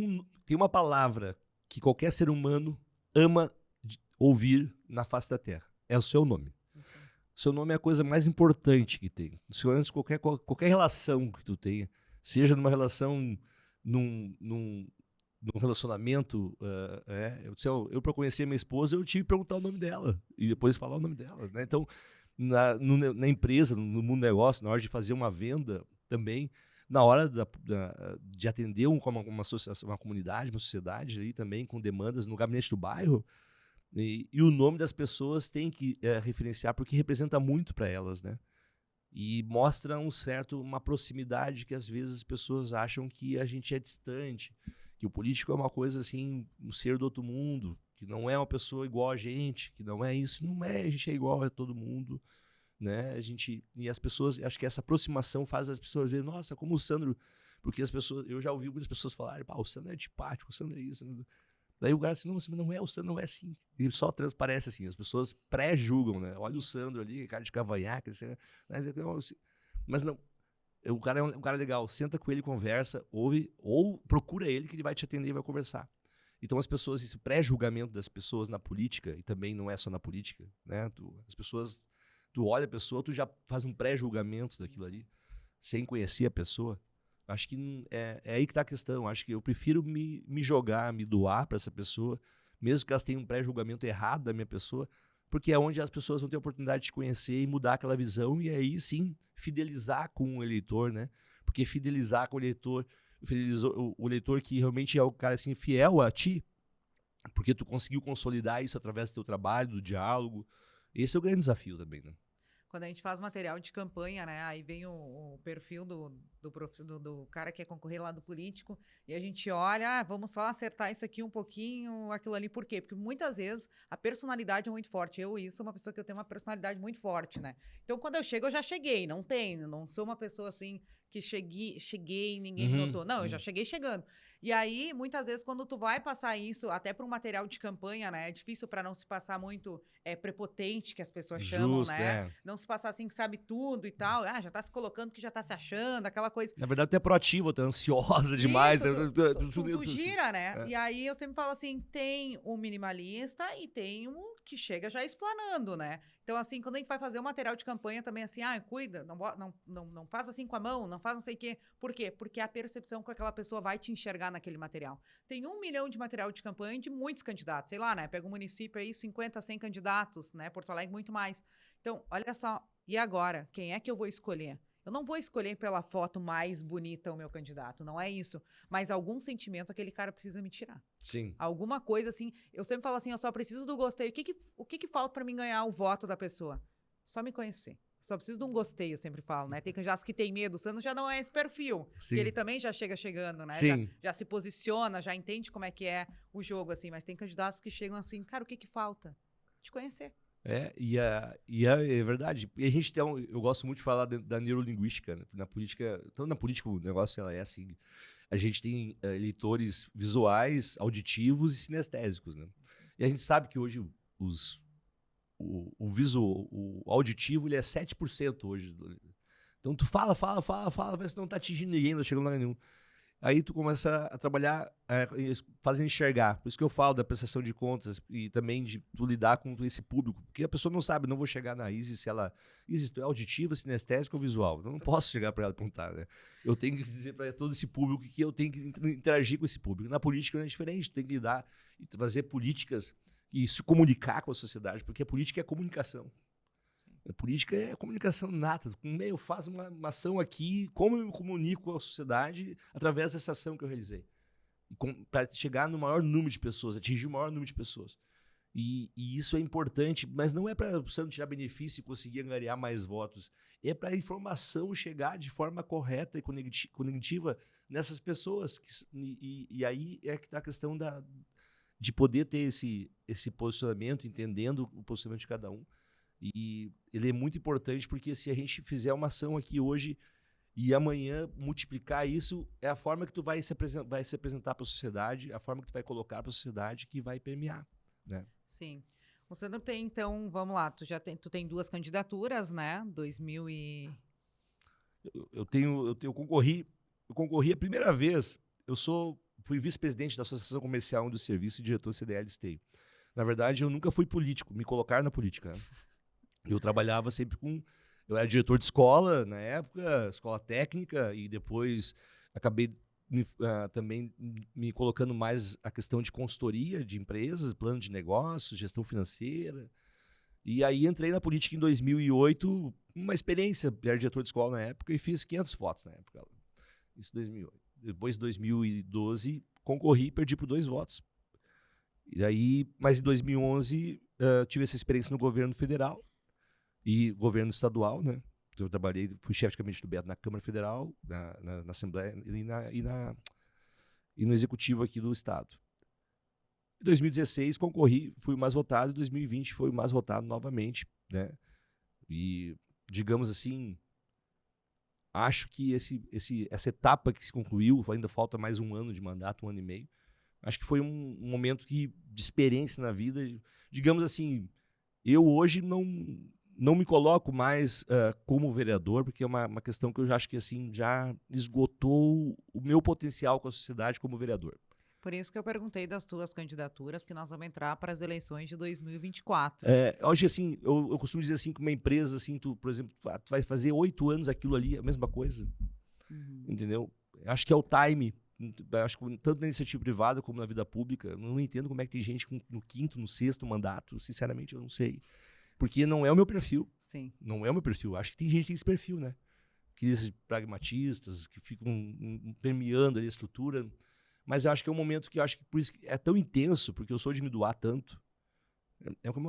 uma palavra que qualquer ser humano ama ouvir na face da Terra. É o seu nome. Seu nome é a coisa mais importante que tem. Qualquer relação que tu tenha, seja numa relação, num relacionamento, eu para conhecer minha esposa, eu tive que perguntar o nome dela e depois falar o nome dela, né? Então, na empresa, no mundo do negócio, na hora de fazer uma venda também, na hora de atender uma comunidade, uma sociedade aí também com demandas no gabinete do bairro, e o nome das pessoas tem que referenciar porque representa muito para elas, né? E mostra uma proximidade que às vezes as pessoas acham que a gente é distante, que o político é uma coisa assim, um ser do outro mundo, que não é uma pessoa igual a gente, que não é isso, não é, a gente é igual a todo mundo, né? E as pessoas, acho que essa aproximação faz as pessoas verem, nossa, como o Sandro, porque eu já ouvi muitas pessoas falarem, o Sandro é antipático, o Sandro é isso, daí o cara assim, não é, o Sandro não é assim. Ele só transparece assim, as pessoas pré-julgam, né? Olha o Sandro ali, cara de cavanhaque, mas não, o cara é um cara legal, senta com ele, conversa, ouve, ou procura ele que ele vai te atender e vai conversar. Então as pessoas, esse pré-julgamento das pessoas na política, e também não é só na política, né? Tu olha a pessoa, tu já faz um pré-julgamento daquilo ali, sem conhecer a pessoa. Acho que é aí que está a questão. Acho que eu prefiro me jogar, me doar para essa pessoa, mesmo que elas tenham um pré-julgamento errado da minha pessoa, porque é onde as pessoas vão ter a oportunidade de conhecer e mudar aquela visão e aí sim fidelizar com o eleitor, né? Porque fidelizar com o eleitor, o eleitor que realmente é o cara assim, fiel a ti, porque tu conseguiu consolidar isso através do teu trabalho, do diálogo. Esse é o grande desafio também, né? Quando a gente faz material de campanha, né? Aí vem o perfil do cara que quer concorrer lá do político e a gente olha, vamos só acertar isso aqui um pouquinho, aquilo ali. Por quê? Porque muitas vezes a personalidade é muito forte. Eu sou uma pessoa que eu tenho uma personalidade muito forte, né? Então, quando eu chego, eu já cheguei. Não sou uma pessoa assim que cheguei e ninguém me notou. Não, eu já cheguei chegando. E aí, muitas vezes, quando tu vai passar isso, até para um material de campanha, né? É difícil para não se passar muito prepotente, que as pessoas chamam, né? Não se passar assim que sabe tudo e tal. Já tá se colocando que já tá se achando, aquela coisa. Na verdade, tu é proativa, tu é ansiosa demais. Tu gira, né? E aí, eu sempre falo assim, tem o minimalista e tem o que chega já explanando, né? Então, assim, quando a gente vai fazer um material de campanha também, assim, cuida, não faz assim com a mão, não faz não sei o quê. Por quê? Porque é a percepção que aquela pessoa vai te enxergar naquele material. Tem 1 milhão de material de campanha de muitos candidatos, sei lá, né? Pega um município aí, 50, 100 candidatos, né? Porto Alegre, muito mais. Então, olha só, e agora? Quem é que eu vou escolher? Eu não vou escolher pela foto mais bonita o meu candidato, não é isso. Mas algum sentimento aquele cara precisa me tirar. Sim. Alguma coisa assim. Eu sempre falo assim, eu só preciso do gostei. O que falta para mim ganhar o voto da pessoa? Só me conhecer. Só precisa de um gostei, eu sempre falo, né? Tem candidatos que tem medo. O Sandro já não é esse perfil. Sim. Que ele também já chega chegando, né? Sim. Já se posiciona, já entende como é que é o jogo, assim. Mas tem candidatos que chegam assim, cara, o que falta? Te conhecer. É verdade. E a gente tem eu gosto muito de falar da neurolinguística, né? Na política, então na política o negócio ela é assim, a gente tem eleitores visuais, auditivos e sinestésicos, né? E a gente sabe que hoje o auditivo ele é 7% hoje. Então tu fala, mas não tá atingindo ninguém, não chega em lugar nenhum. Aí tu começa a trabalhar fazendo enxergar. Por isso que eu falo da prestação de contas e também de tu lidar com esse público. Porque a pessoa não sabe, não vou chegar na Isis se ela... Isis, tu é auditiva, sinestésica ou visual? Eu não posso chegar para ela apontar, né? Eu tenho que dizer para todo esse público que eu tenho que interagir com esse público. Na política não é diferente, tu tem que lidar e fazer políticas e se comunicar com a sociedade, porque a política é comunicação. A política é comunicação nata. Eu faço uma ação aqui, como eu me comunico com a sociedade através dessa ação que eu realizei. Para chegar no maior número de pessoas, atingir o maior número de pessoas. E isso é importante, mas não é para o Sandro tirar benefício e conseguir angariar mais votos. É para a informação chegar de forma correta e cognitiva nessas pessoas. E aí é que está a questão de poder ter esse posicionamento, entendendo o posicionamento de cada um. E ele é muito importante porque se a gente fizer uma ação aqui hoje e amanhã multiplicar isso, é a forma que tu vai se apresentar para a sociedade, a forma que tu vai colocar para a sociedade que vai permear, né? Sim. O Sandro tem, então, vamos lá, tu tem 2 candidaturas, né? Eu concorri a primeira vez, fui vice-presidente da Associação Comercial do Serviço e diretor CDL Esteio. Na verdade, eu nunca fui político, me colocaram na política, né? Eu trabalhava sempre eu era diretor de escola na época, escola técnica, e depois acabei também me colocando mais a questão de consultoria de empresas, plano de negócios, gestão financeira. E aí entrei na política em 2008, uma experiência, era diretor de escola na época, e fiz 500 votos na época. Isso em 2008. Depois, em 2012, concorri e perdi por 2 votos. E aí, mas em 2011, tive essa experiência no governo federal e governo estadual, né? Eu fui chefe de gabinete do Beto na Câmara Federal, na Assembleia e no Executivo aqui do Estado. Em 2016, concorri, fui o mais votado, em 2020 foi o mais votado novamente, né? E, digamos assim, acho que essa etapa que se concluiu, ainda falta mais 1 ano de mandato, 1 ano e meio, acho que foi um momento de experiência na vida. Digamos assim, eu hoje não me coloco mais como vereador, porque é uma questão que eu já acho que assim, já esgotou o meu potencial com a sociedade como vereador. Por isso que eu perguntei das tuas candidaturas, porque nós vamos entrar para as eleições de 2024. Hoje, assim, eu costumo dizer assim que uma empresa, assim, por exemplo, tu vai fazer 8 anos aquilo ali, a mesma coisa. Uhum. Entendeu? Acho que é o time. Acho que tanto na iniciativa privada como na vida pública, eu não entendo como é que tem gente no 5º, no 6º mandato, sinceramente eu não sei. Porque não é o meu perfil. Sim. Não é o meu perfil. Acho que tem gente que tem esse perfil, né? Aqueles pragmatistas que ficam permeando ali a estrutura. Mas eu acho que é um momento que eu acho que por isso é tão intenso, porque eu sou de me doar tanto.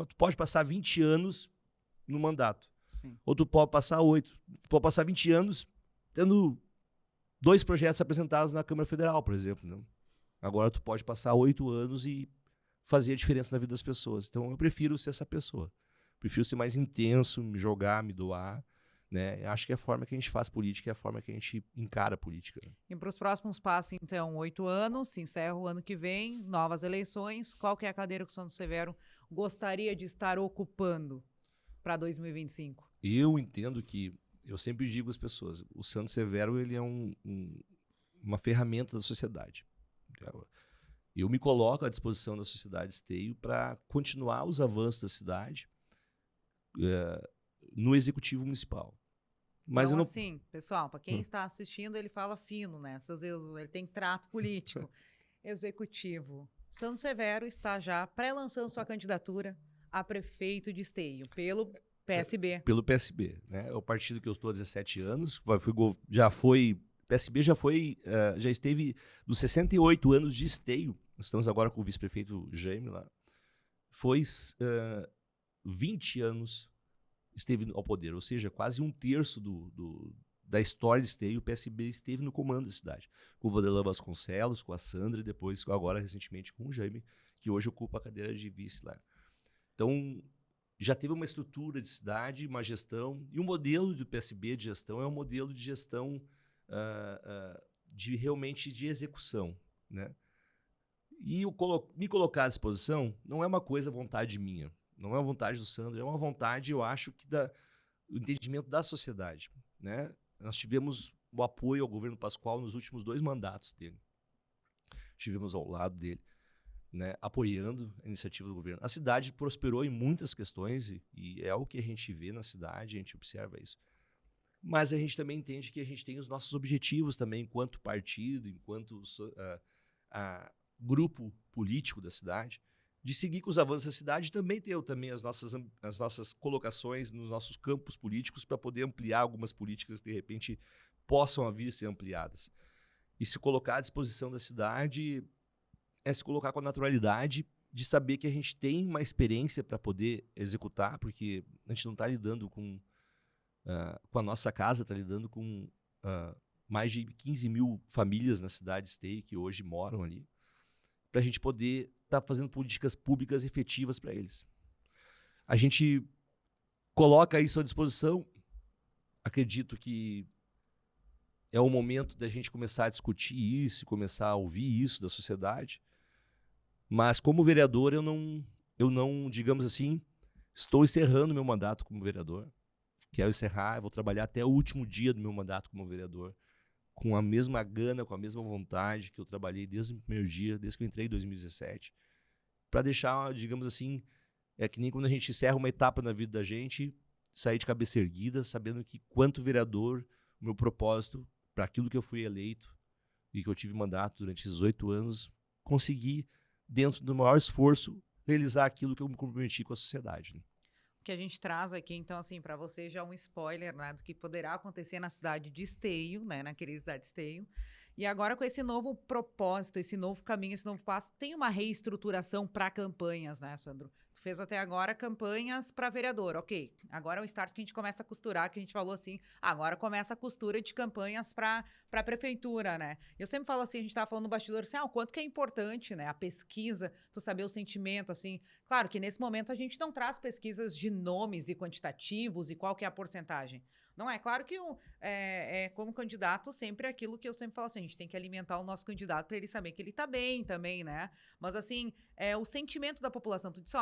Tu pode passar 20 anos no mandato. Sim. Ou tu pode passar 8. Tu pode passar 20 anos tendo 2 projetos apresentados na Câmara Federal, por exemplo. Não? Agora tu pode passar 8 anos e fazer a diferença na vida das pessoas. Então eu prefiro ser essa pessoa. Prefiro ser mais intenso, me jogar, me doar. Né? Acho que é a forma que a gente faz política, é a forma que a gente encara a política. E para os próximos passos, então, 8 anos, se encerra o ano que vem, novas eleições. Qual que é a cadeira que o Sandro Severo gostaria de estar ocupando para 2025? Eu entendo que, eu sempre digo às pessoas, o Sandro Severo ele é uma ferramenta da sociedade. Eu me coloco à disposição da sociedade Esteio para continuar os avanços da cidade no executivo municipal. Mas então, eu não... assim, pessoal, para quem está assistindo, ele fala fino, né? Ele tem trato político. Executivo. Sandro Severo está já pré-lançando sua candidatura a prefeito de Esteio, pelo PSB. Pelo PSB, né? É o partido que eu estou há 17 anos. PSB já esteve dos 68 anos de Esteio. Nós estamos agora com o vice-prefeito Jaime lá. Foi 20 anos esteve ao poder, ou seja, quase um terço da história de Esteio, o PSB esteve no comando da cidade, com o Vanderlan Vasconcelos, com a Sandra e depois, agora recentemente, com o Jaime, que hoje ocupa a cadeira de vice lá. Então, já teve uma estrutura de cidade, uma gestão, e o modelo do PSB de gestão é um modelo de gestão realmente de execução, né? E me colocar à disposição não é uma coisa vontade minha, não é uma vontade do Sandro, é uma vontade, eu acho, que o entendimento da sociedade, né? Nós tivemos o apoio ao governo Pascoal nos últimos 2 mandatos dele. Estivemos ao lado dele, né, apoiando a iniciativa do governo. A cidade prosperou em muitas questões e é o que a gente vê na cidade, a gente observa isso. Mas a gente também entende que a gente tem os nossos objetivos também, enquanto partido, enquanto grupo político da cidade, de seguir com os avanços da cidade e também ter as nossas colocações nos nossos campos políticos para poder ampliar algumas políticas que, de repente, possam vir a ser ampliadas. E se colocar à disposição da cidade é se colocar com a naturalidade de saber que a gente tem uma experiência para poder executar, porque a gente não está lidando com a nossa casa, está lidando com mais de 15 mil famílias na cidade de Esteio que hoje moram ali, para a gente poder estar fazendo políticas públicas efetivas para eles. A gente coloca isso à disposição, acredito que é o momento da gente começar a discutir isso, começar a ouvir isso da sociedade, mas como vereador eu não, digamos assim, estou encerrando meu mandato como vereador. Quero encerrar, eu vou trabalhar até o último dia do meu mandato como vereador, com a mesma gana, com a mesma vontade que eu trabalhei desde o primeiro dia, desde que eu entrei em 2017, para deixar, digamos assim, é que nem quando a gente encerra uma etapa na vida da gente, sair de cabeça erguida, sabendo que quanto vereador, o meu propósito, para aquilo que eu fui eleito e que eu tive mandato durante esses 8 anos, consegui, dentro do maior esforço, realizar aquilo que eu me comprometi com a sociedade, né? Que a gente traz aqui, então, assim, para você já um spoiler, né, do que poderá acontecer na cidade de Esteio, né, na querida cidade de Esteio. E agora com esse novo propósito, esse novo caminho, esse novo passo, tem uma reestruturação para campanhas, né, Sandro? Tu fez até agora campanhas para vereador, ok. Agora é o start que a gente começa a costurar, que a gente falou assim, agora começa a costura de campanhas para a prefeitura, né? Eu sempre falo assim, a gente estava falando no bastidor, assim, o quanto que é importante, né, a pesquisa, tu saber o sentimento, assim. Claro que nesse momento a gente não traz pesquisas de nomes e quantitativos e qual que é a porcentagem. Não é? Claro que como candidato sempre é aquilo que eu sempre falo assim, a gente tem que alimentar o nosso candidato para ele saber que ele está bem também, né? Mas assim, o sentimento da população, tu disse,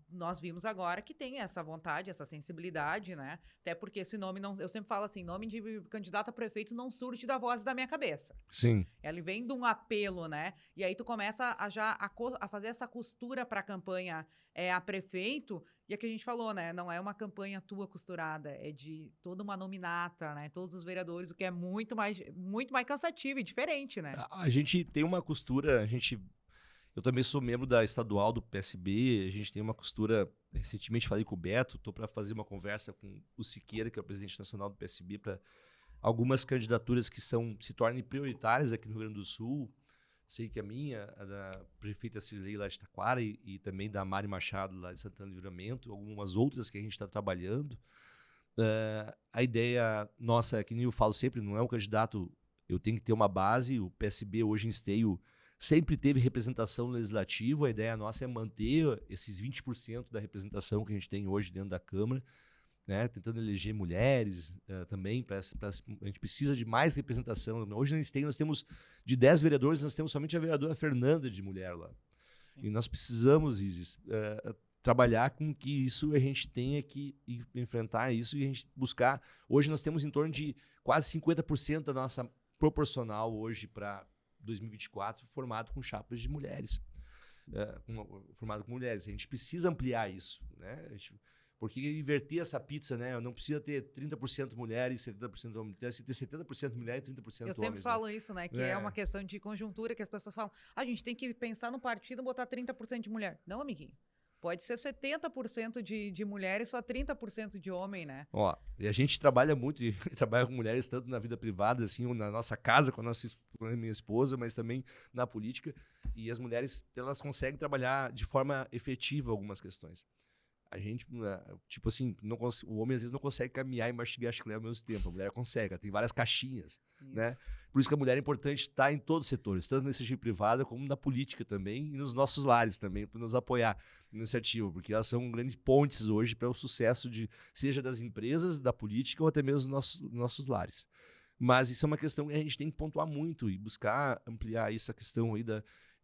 nós vimos agora que tem essa vontade, essa sensibilidade, né? Até porque esse nome, não, eu sempre falo assim, nome de candidato a prefeito não surge da voz da minha cabeça. Sim. Ele vem de um apelo, né? E aí tu começa a fazer essa costura para a campanha a prefeito, e é que a gente falou, né? Não é uma campanha tua costurada, é de toda uma nominata, né? Todos os vereadores, o que é muito mais cansativo e diferente, né? A gente tem uma costura, eu também sou membro da estadual do PSB, a gente tem uma costura, recentemente falei com o Beto, estou para fazer uma conversa com o Siqueira, que é o presidente nacional do PSB, para algumas candidaturas que se tornem prioritárias aqui no Rio Grande do Sul. Sei que a minha, a da prefeita Cirlei lá de Taquara e também da Mari Machado lá de Santana do Livramento, algumas outras que a gente está trabalhando. A ideia nossa, é que nem eu falo sempre, não é um candidato, eu tenho que ter uma base, o PSB hoje em Esteio sempre teve representação no legislativo, a ideia nossa é manter esses 20% da representação que a gente tem hoje dentro da Câmara, né, tentando eleger mulheres também, a gente precisa de mais representação. Hoje nós temos, de 10 vereadores, nós temos somente a vereadora Fernanda de mulher lá. Sim. E nós precisamos, Isis, trabalhar com que isso a gente tenha que enfrentar isso e a gente buscar. Hoje nós temos em torno de quase 50% da nossa proporcional hoje para 2024 formado com chapas de mulheres. Formado com mulheres. A gente precisa ampliar isso, né? Porque inverter essa pizza, né? Não precisa ter 30% mulheres e 70% homens. Tem que ter 70% mulheres e 30% homens. Eu sempre falo isso, né? Que é uma questão de conjuntura, que as pessoas falam, a gente tem que pensar no partido e botar 30% de mulher. Não, amiguinho. Pode ser 70% de mulheres e só 30% de homem, né? E a gente trabalha muito, e trabalha com mulheres tanto na vida privada, assim, na nossa casa, com a minha esposa, mas também na política. E as mulheres, elas conseguem trabalhar de forma efetiva algumas questões. A gente, tipo assim, o homem às vezes não consegue caminhar e mastigar chiclete ao mesmo tempo. A mulher consegue, ela tem várias caixinhas, né? Por isso que a mulher é importante estar em todos os setores, tanto na iniciativa privada como na política também e nos nossos lares também, para nos apoiar na iniciativa, porque elas são grandes pontes hoje para o sucesso seja das empresas, da política ou até mesmo dos nossos lares. Mas isso é uma questão que a gente tem que pontuar muito e buscar ampliar essa questão aí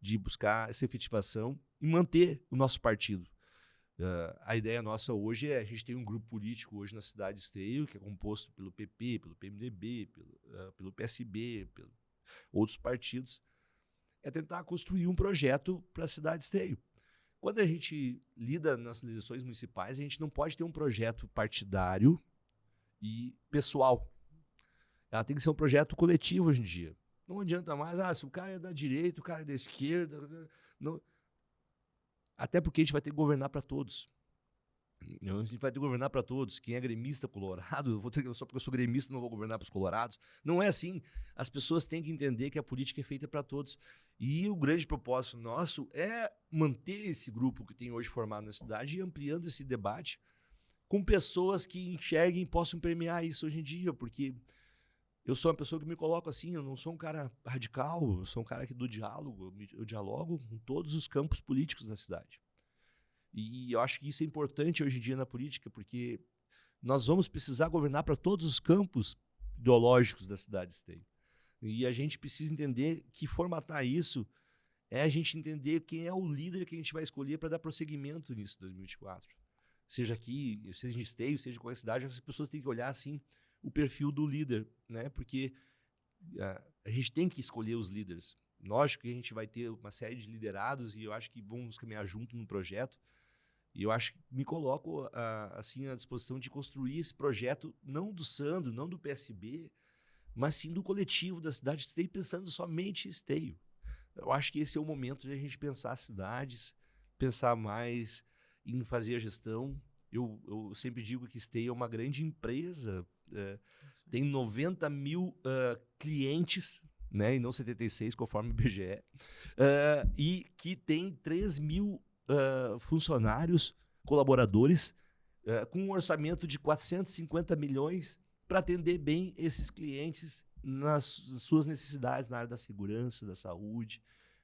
de buscar essa efetivação e manter o nosso partido. A ideia nossa hoje a gente tem um grupo político hoje na cidade de Esteio, que é composto pelo PP, pelo PMDB, pelo PSB, pelos outros partidos, é tentar construir um projeto para a cidade de Esteio. Quando a gente lida nas eleições municipais, a gente não pode ter um projeto partidário e pessoal. Ela tem que ser um projeto coletivo hoje em dia. Não adianta mais, se o cara é da direita, o cara é da esquerda. Não. Até porque a gente vai ter que governar para todos. A gente vai ter que governar para todos. Quem é gremista colorado, só porque eu sou gremista não vou governar para os colorados. Não é assim. As pessoas têm que entender que a política é feita para todos. E o grande propósito nosso é manter esse grupo que tem hoje formado na cidade e ampliando esse debate com pessoas que enxerguem e possam permear isso hoje em dia, porque eu sou uma pessoa que me coloco assim, eu não sou um cara radical, eu sou um cara do diálogo, eu dialogo com todos os campos políticos da cidade. E eu acho que isso é importante hoje em dia na política, porque nós vamos precisar governar para todos os campos ideológicos da cidade de Esteio. E a gente precisa entender que formatar isso é a gente entender quem é o líder que a gente vai escolher para dar prosseguimento nisso em 2024. Seja aqui, seja em Esteio, seja em qualquer cidade, as pessoas têm que olhar assim o perfil do líder, né? Porque a gente tem que escolher os líderes. Lógico que a gente vai ter uma série de liderados e eu acho que vamos caminhar junto no projeto. E eu acho que me coloco assim à disposição de construir esse projeto, não do Sandro, não do PSB, mas sim do coletivo da cidade de Esteio, pensando somente em Esteio. Eu acho que esse é o momento de a gente pensar as cidades, pensar mais em fazer a gestão. Eu sempre digo que Esteio é uma grande empresa, tem 90 mil clientes, né, e não 76, conforme o IBGE, e que tem 3 mil funcionários, colaboradores, com um orçamento de 450 milhões para atender bem esses clientes nas suas necessidades na área da segurança, da saúde,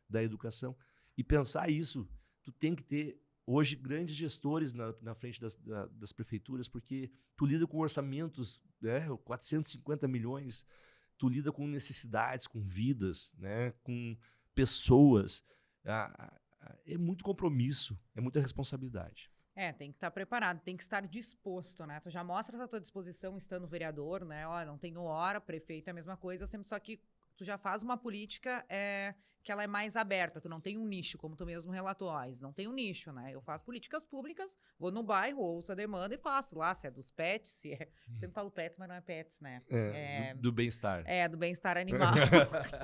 da educação. E pensar isso, tu tem que ter hoje grandes gestores na frente das prefeituras, porque tu lida com orçamentos, 450 milhões, tu lida com necessidades, com vidas, né, com pessoas. É muito compromisso, é muita responsabilidade. Tem que estar preparado, tem que estar disposto, né? Tu já mostra essa tua disposição estando vereador, né? Não tenho hora, prefeito é a mesma coisa, sempre só que tu já faz uma política que ela é mais aberta, tu não tem um nicho, como tu mesmo relatou, não tem um nicho, né? Eu faço políticas públicas, vou no bairro, ouço a demanda e faço lá, se é dos pets, se é... Sempre falo pets, mas não é pets, né? Do bem-estar. Do bem-estar animal.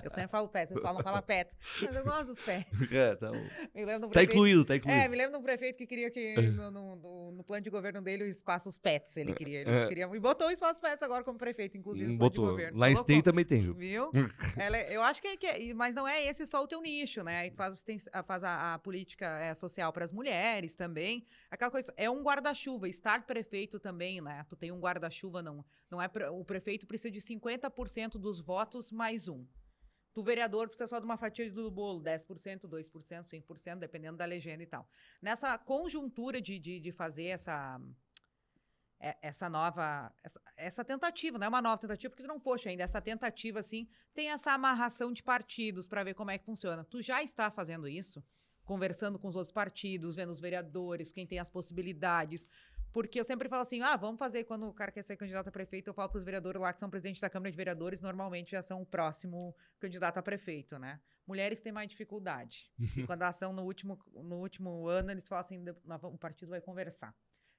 Eu sempre falo pets, vocês falam fala pets, mas eu gosto dos pets. Me lembro do prefeito, tá incluído. me lembro do prefeito que queria que no plano de governo dele o espaço pets, ele queria, e botou o espaço pets agora como prefeito, inclusive, no plano de governo. Lá em Esteio também tem, viu? Eu acho que mas não é esse só o teu nicho, né? E faz a política social para as mulheres também. Aquela coisa, é um guarda-chuva. Estar prefeito também, né? Tu tem um guarda-chuva, não é o prefeito precisa de 50% dos votos mais um. Tu, vereador, precisa só de uma fatia do bolo, 10%, 2%, 5%, dependendo da legenda e tal. Nessa conjuntura de fazer essa tentativa, não é uma nova tentativa, porque tu não foste ainda, essa tentativa, assim, tem essa amarração de partidos para ver como é que funciona. Tu já está fazendo isso? Conversando com os outros partidos, vendo os vereadores, quem tem as possibilidades, porque eu sempre falo assim, vamos fazer, quando o cara quer ser candidato a prefeito, eu falo para os vereadores lá que são presidentes da Câmara de Vereadores, normalmente já são o próximo candidato a prefeito, né? Mulheres têm mais dificuldade. E quando elas são no último ano, eles falam assim, o partido vai conversar.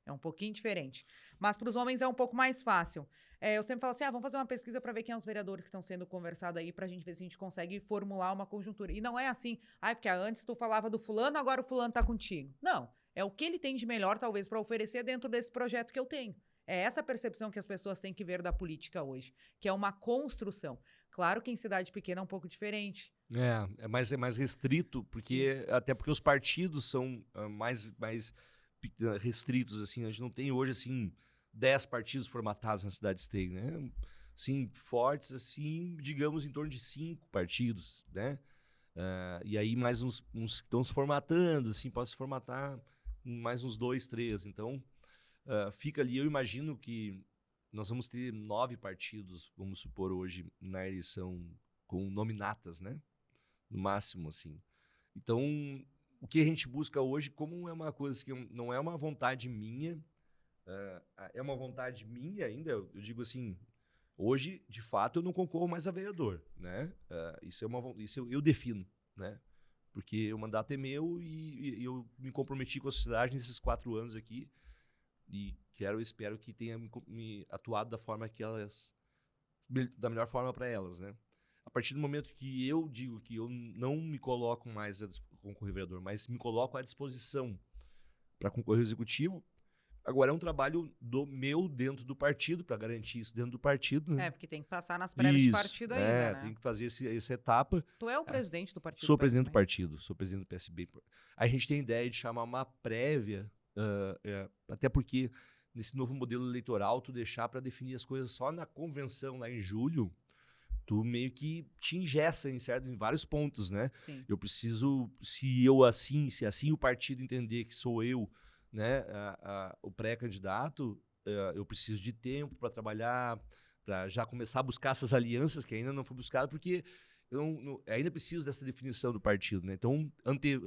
É um pouquinho diferente. Mas para os homens é um pouco mais fácil. Eu sempre falo assim, vamos fazer uma pesquisa para ver quem são os vereadores que estão sendo conversados aí, para a gente ver se a gente consegue formular uma conjuntura. E não é assim, porque antes tu falava do fulano, agora o fulano está contigo. Não, é o que ele tem de melhor, talvez, para oferecer dentro desse projeto que eu tenho. É essa percepção que as pessoas têm que ver da política hoje, que é uma construção. Claro que em cidade pequena é um pouco diferente. É mais restrito, até porque os partidos são mais restritos, assim. A gente não tem hoje, assim, 10 partidos formatados na cidade de Esteio, né? Assim, fortes, assim, digamos, em torno de 5 partidos, né? E aí mais uns que estão se formatando, assim, pode se formatar mais uns 2, 3. Então, fica ali, eu imagino que nós vamos ter 9 partidos, vamos supor, hoje, na eleição com nominatas, né? No máximo, assim. Então, o que a gente busca hoje, como é uma coisa que não é uma vontade minha, é uma vontade minha ainda, eu digo assim, hoje, de fato, eu não concorro mais a vereador, né? Isso eu defino, né? Porque o mandato é meu e eu me comprometi com a sociedade nesses 4 anos aqui e espero que tenha me atuado da melhor forma para elas, né? A partir do momento que eu digo que eu não me coloco mais a concorrer vereador, mas me coloco à disposição para concorrer ao executivo, agora é um trabalho meu dentro do partido, para garantir isso dentro do partido, né? Porque tem que passar nas prévias de Isso, partido ainda, né? tem que fazer essa etapa. Tu é o presidente do partido Sou do presidente do PSB? partido, sou presidente do PSB. A gente tem ideia de chamar uma prévia, até porque nesse novo modelo eleitoral, tu deixar para definir as coisas só na convenção lá em julho, tu meio que te engessa em vários pontos, né? Sim. Eu preciso, se assim o partido entender que sou eu, né, o pré-candidato, eu preciso de tempo para trabalhar, para já começar a buscar essas alianças que ainda não foi buscado, porque eu ainda preciso dessa definição do partido, né? Então,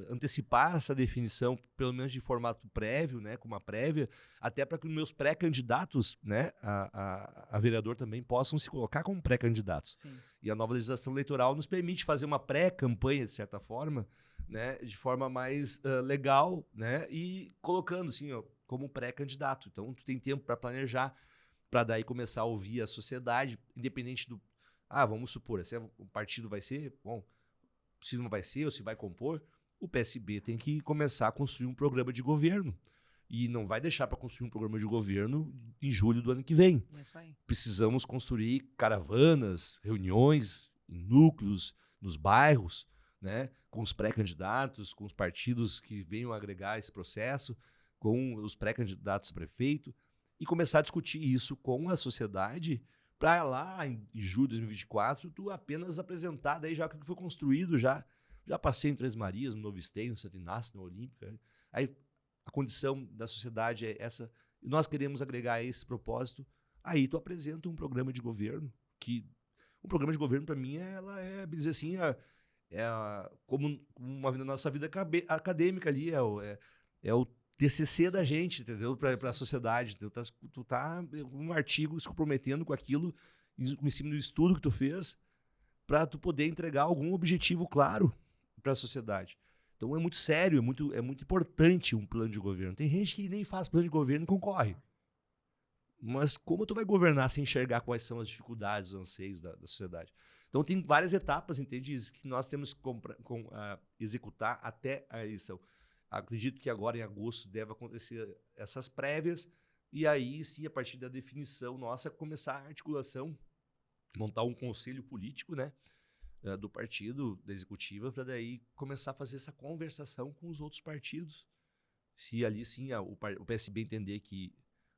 antecipar essa definição, pelo menos de formato prévio, né, com uma prévia, até para que os meus pré-candidatos, né, a vereador também possam se colocar como pré-candidatos. Sim. E a nova legislação eleitoral nos permite fazer uma pré-campanha, de certa forma, né, de forma mais legal, né, e colocando assim, ó, como pré-candidato. Então, tu tem tempo para planejar, para daí começar a ouvir a sociedade, independente do vamos supor, se o partido vai ser, bom, se não vai ser ou se vai compor, o PSB tem que começar a construir um programa de governo. E não vai deixar para construir um programa de governo em julho do ano que vem. Isso aí. Precisamos construir caravanas, reuniões, núcleos, nos bairros, né, com os pré-candidatos, com os partidos que venham agregar esse processo, com os pré-candidatos a prefeito, e começar a discutir isso com a sociedade, para lá em julho de 2024, tu apenas apresentar daí já o que foi construído, já passei em Três Marias, no Novo Esteio, no Santo Inácio, na Olímpica. Aí a condição da sociedade é essa, e nós queremos agregar a esse propósito. Aí tu apresenta um programa de governo, que um programa de governo para mim ela é, dizer assim, como uma nossa vida acadêmica ali, é o TCC da gente, entendeu? Para a sociedade. Tu tá um artigo se comprometendo com aquilo, em cima do estudo que tu fez, para tu poder entregar algum objetivo claro para a sociedade. Então é muito sério, é muito importante um plano de governo. Tem gente que nem faz plano de governo e concorre. Mas como tu vai governar sem enxergar quais são as dificuldades, os anseios da sociedade? Então tem várias etapas, entende, que nós temos que executar até a eleição. Acredito que agora, em agosto, deve acontecer essas prévias, e aí, sim, a partir da definição nossa, começar a articulação, montar um conselho político, né, do partido, da executiva, para daí começar a fazer essa conversação com os outros partidos. Se ali, sim, o PSB entender que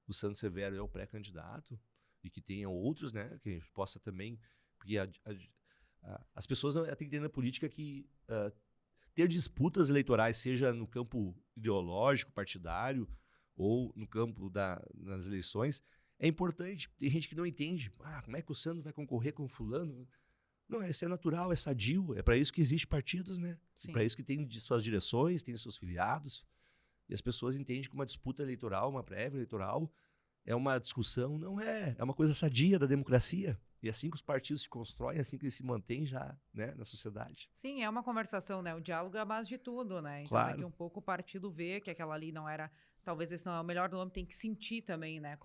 o Santos Severo é o pré-candidato, e que tenham outros, né, que a gente possa também... Porque as pessoas têm que entender na política que... ter disputas eleitorais, seja no campo ideológico, partidário, ou no campo das eleições, é importante. Tem gente que não entende. Como é que o Santos vai concorrer com o fulano? Não, isso é natural, é sadio. É para isso que existem partidos, né? É para isso que tem suas direções, tem seus filiados. E as pessoas entendem que uma disputa eleitoral, uma prévia eleitoral, é uma discussão, não é. É uma coisa sadia da democracia. E assim que os partidos se constroem, assim que eles se mantêm já, né, na sociedade. Sim, é uma conversação, né? O diálogo é a base de tudo, né? Então Claro. daqui um pouco o partido vê que aquela ali não era... Talvez esse não é o melhor nome, tem que sentir também, né?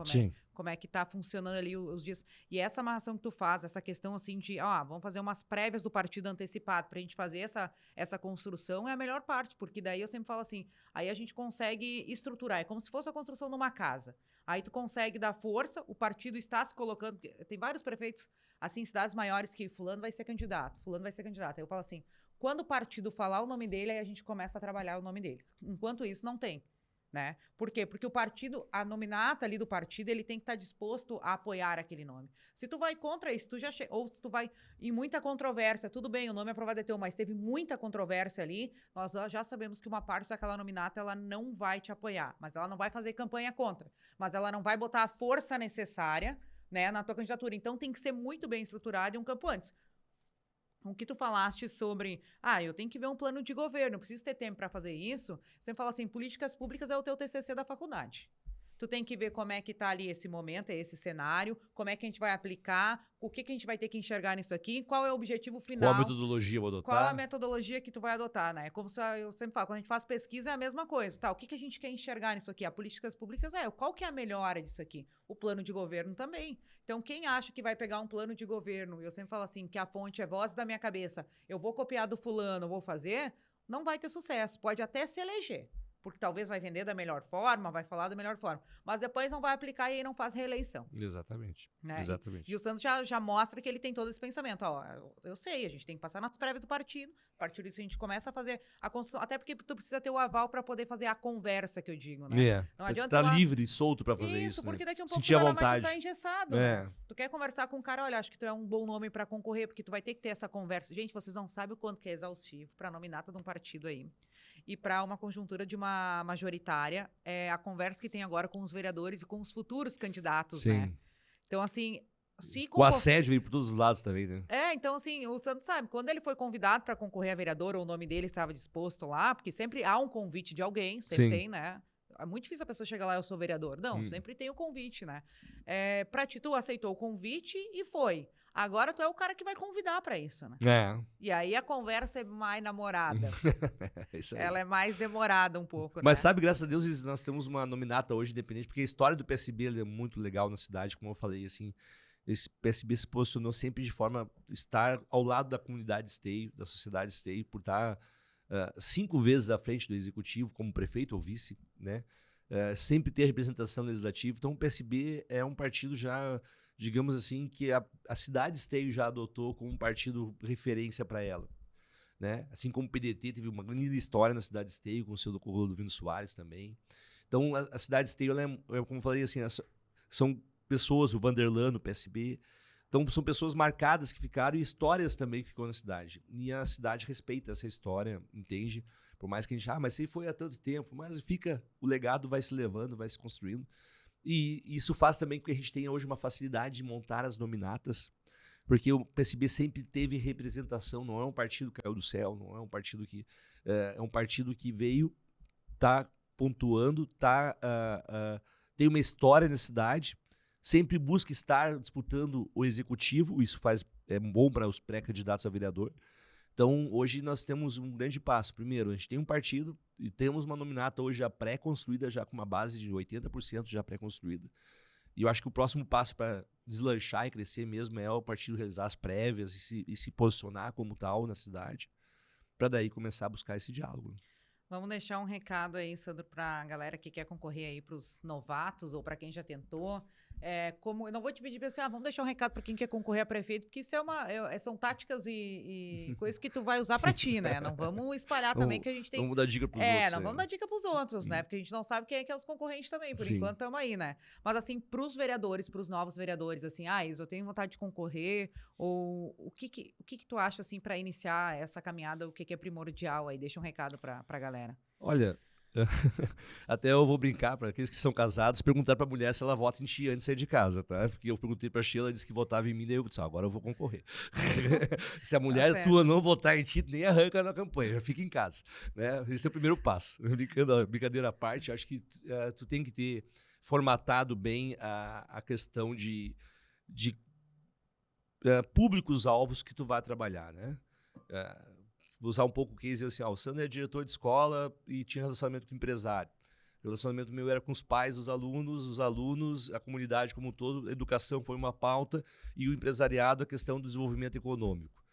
Como é que tá funcionando ali os dias. E essa amarração que tu faz, essa questão assim de, vamos fazer umas prévias do partido antecipado pra gente fazer essa construção, é a melhor parte, porque daí eu sempre falo assim, aí a gente consegue estruturar, é como se fosse a construção de uma casa. Aí tu consegue dar força, o partido está se colocando, tem vários prefeitos, assim, cidades maiores que fulano vai ser candidato, fulano vai ser candidato. Aí eu falo assim, quando o partido falar o nome dele, aí a gente começa a trabalhar o nome dele. Enquanto isso, não tem. né? Por quê? Porque o partido, a nominata ali do partido, ele tem que estar disposto a apoiar aquele nome. Se tu vai contra isso, ou se tu vai em muita controvérsia, tudo bem, o nome aprovado é teu, mas teve muita controvérsia ali, nós já sabemos que uma parte daquela nominata, ela não vai te apoiar, mas ela não vai fazer campanha contra, mas ela não vai botar a força necessária, né, na tua candidatura. Então tem que ser muito bem estruturado e um campo antes. O que tu falaste sobre, eu tenho que ver um plano de governo, preciso ter tempo para fazer isso. Você fala assim, políticas públicas é o teu TCC da faculdade. Tu tem que ver como é que está ali esse momento, esse cenário, como é que a gente vai aplicar, o que a gente vai ter que enxergar nisso aqui, qual é o objetivo final. Qual a metodologia eu vou adotar? Qual a metodologia que tu vai adotar, né? Como eu sempre falo, quando a gente faz pesquisa é a mesma coisa, tá? O que a gente quer enxergar nisso aqui? As políticas públicas qual que é a melhora disso aqui? O plano de governo também. Então, quem acha que vai pegar um plano de governo, eu sempre falo assim, que a fonte é voz da minha cabeça, eu vou copiar do fulano, vou fazer, não vai ter sucesso. Pode até se eleger, porque talvez vai vender da melhor forma, vai falar da melhor forma, mas depois não vai aplicar e aí não faz reeleição. Exatamente. Né? Exatamente. E o Santos já mostra que ele tem todo esse pensamento. Eu sei, a gente tem que passar nas prévias do partido, a partir disso a gente começa a fazer a construção, até porque tu precisa ter o aval para poder fazer a conversa que eu digo, né? Não adianta tá livre, solto para fazer isso. Isso, porque daqui a um pouco sentir a mas vontade. tu tá engessado, né? Tu quer conversar com um cara, olha, acho que tu é um bom nome para concorrer, porque tu vai ter que ter essa conversa. Gente, vocês não sabem o quanto que é exaustivo para nominata de um partido aí. E para uma conjuntura de uma majoritária, a conversa que tem agora com os vereadores e com os futuros candidatos, né? Então, assim... O assédio veio por todos os lados também, né? Então, assim, o Santos sabe, quando ele foi convidado para concorrer a vereador, ou o nome dele estava disposto lá, porque sempre há um convite de alguém, sempre tem, né? É muito difícil a pessoa chegar lá, eu sou vereador. Não, sempre tem o convite, né? Pra ti, tu aceitou o convite e foi. Agora tu é o cara que vai convidar pra isso, né? E aí a conversa é mais namorada. Isso aí. Ela é mais demorada um pouco, Mas né? sabe, graças a Deus, nós temos uma nominata hoje independente, porque a história do PSB é muito legal na cidade, como eu falei, assim, esse PSB se posicionou sempre de forma a estar ao lado da comunidade Esteio, da sociedade Esteio, por estar 5 vezes à frente do executivo, como prefeito ou vice, né? Sempre ter representação legislativa. Então, o PSB é um partido já, digamos assim, que a cidade Esteio já adotou como um partido referência para ela, né? Assim como o PDT teve uma grande história na cidade Esteio, com o seu Rodovino Soares também. Então, a cidade Esteio, como eu falei, assim, são pessoas, o Vanderlan, o PSB. Então, são pessoas marcadas que ficaram e histórias também que ficou na cidade. E a cidade respeita essa história, entende? Por mais que a gente, mas isso aí foi há tanto tempo, mas o legado vai se levando, vai se construindo. E isso faz também com que a gente tenha hoje uma facilidade de montar as nominatas, porque o PSB sempre teve representação, não é um partido que caiu do céu, não é um partido que... é um partido que veio, tá pontuando, tem uma história na cidade, sempre busca estar disputando o executivo, isso é bom para os pré-candidatos a vereador. Então, hoje nós temos um grande passo. Primeiro, a gente tem um partido e temos uma nominata hoje já pré-construída, já com uma base de 80% já pré-construída. E eu acho que o próximo passo para deslanchar e crescer mesmo é o partido realizar as prévias e se posicionar como tal na cidade, para daí começar a buscar esse diálogo. Vamos deixar um recado aí, Sandro, para a galera que quer concorrer aí para os novatos ou para quem já tentou. Eu não vou te pedir para assim, vamos deixar um recado para quem quer concorrer a prefeito, porque isso são táticas e coisas que tu vai usar para ti, né? Não vamos espalhar também que a gente tem... Vamos dar dica para os outros. Não vamos dar dica para os outros, né? Porque a gente não sabe quem é que é os concorrentes também, por enquanto estamos aí, né? Mas assim, para os vereadores, para os novos vereadores, assim, Isa, eu tenho vontade de concorrer, ou o que tu acha, assim, para iniciar essa caminhada, o que é primordial aí? Deixa um recado para a galera. Olha... Até eu vou brincar para aqueles que são casados, perguntar para a mulher se ela vota em ti antes de sair de casa, tá? Porque eu perguntei para a Sheila, ela disse que votava em mim, daí eu disse, agora eu vou concorrer. Se a mulher tua não votar em ti, nem arranca na campanha, já fica em casa, né? Esse é o primeiro passo. Brincadeira à parte, acho que tu tem que ter formatado bem a questão de públicos-alvos que tu vai trabalhar, né? Vou usar um pouco o case assim, o Sandro é diretor de escola e tinha relacionamento com o empresário. O relacionamento meu era com os pais dos alunos, os alunos, a comunidade como um todo, a educação foi uma pauta e o empresariado, a questão do desenvolvimento econômico.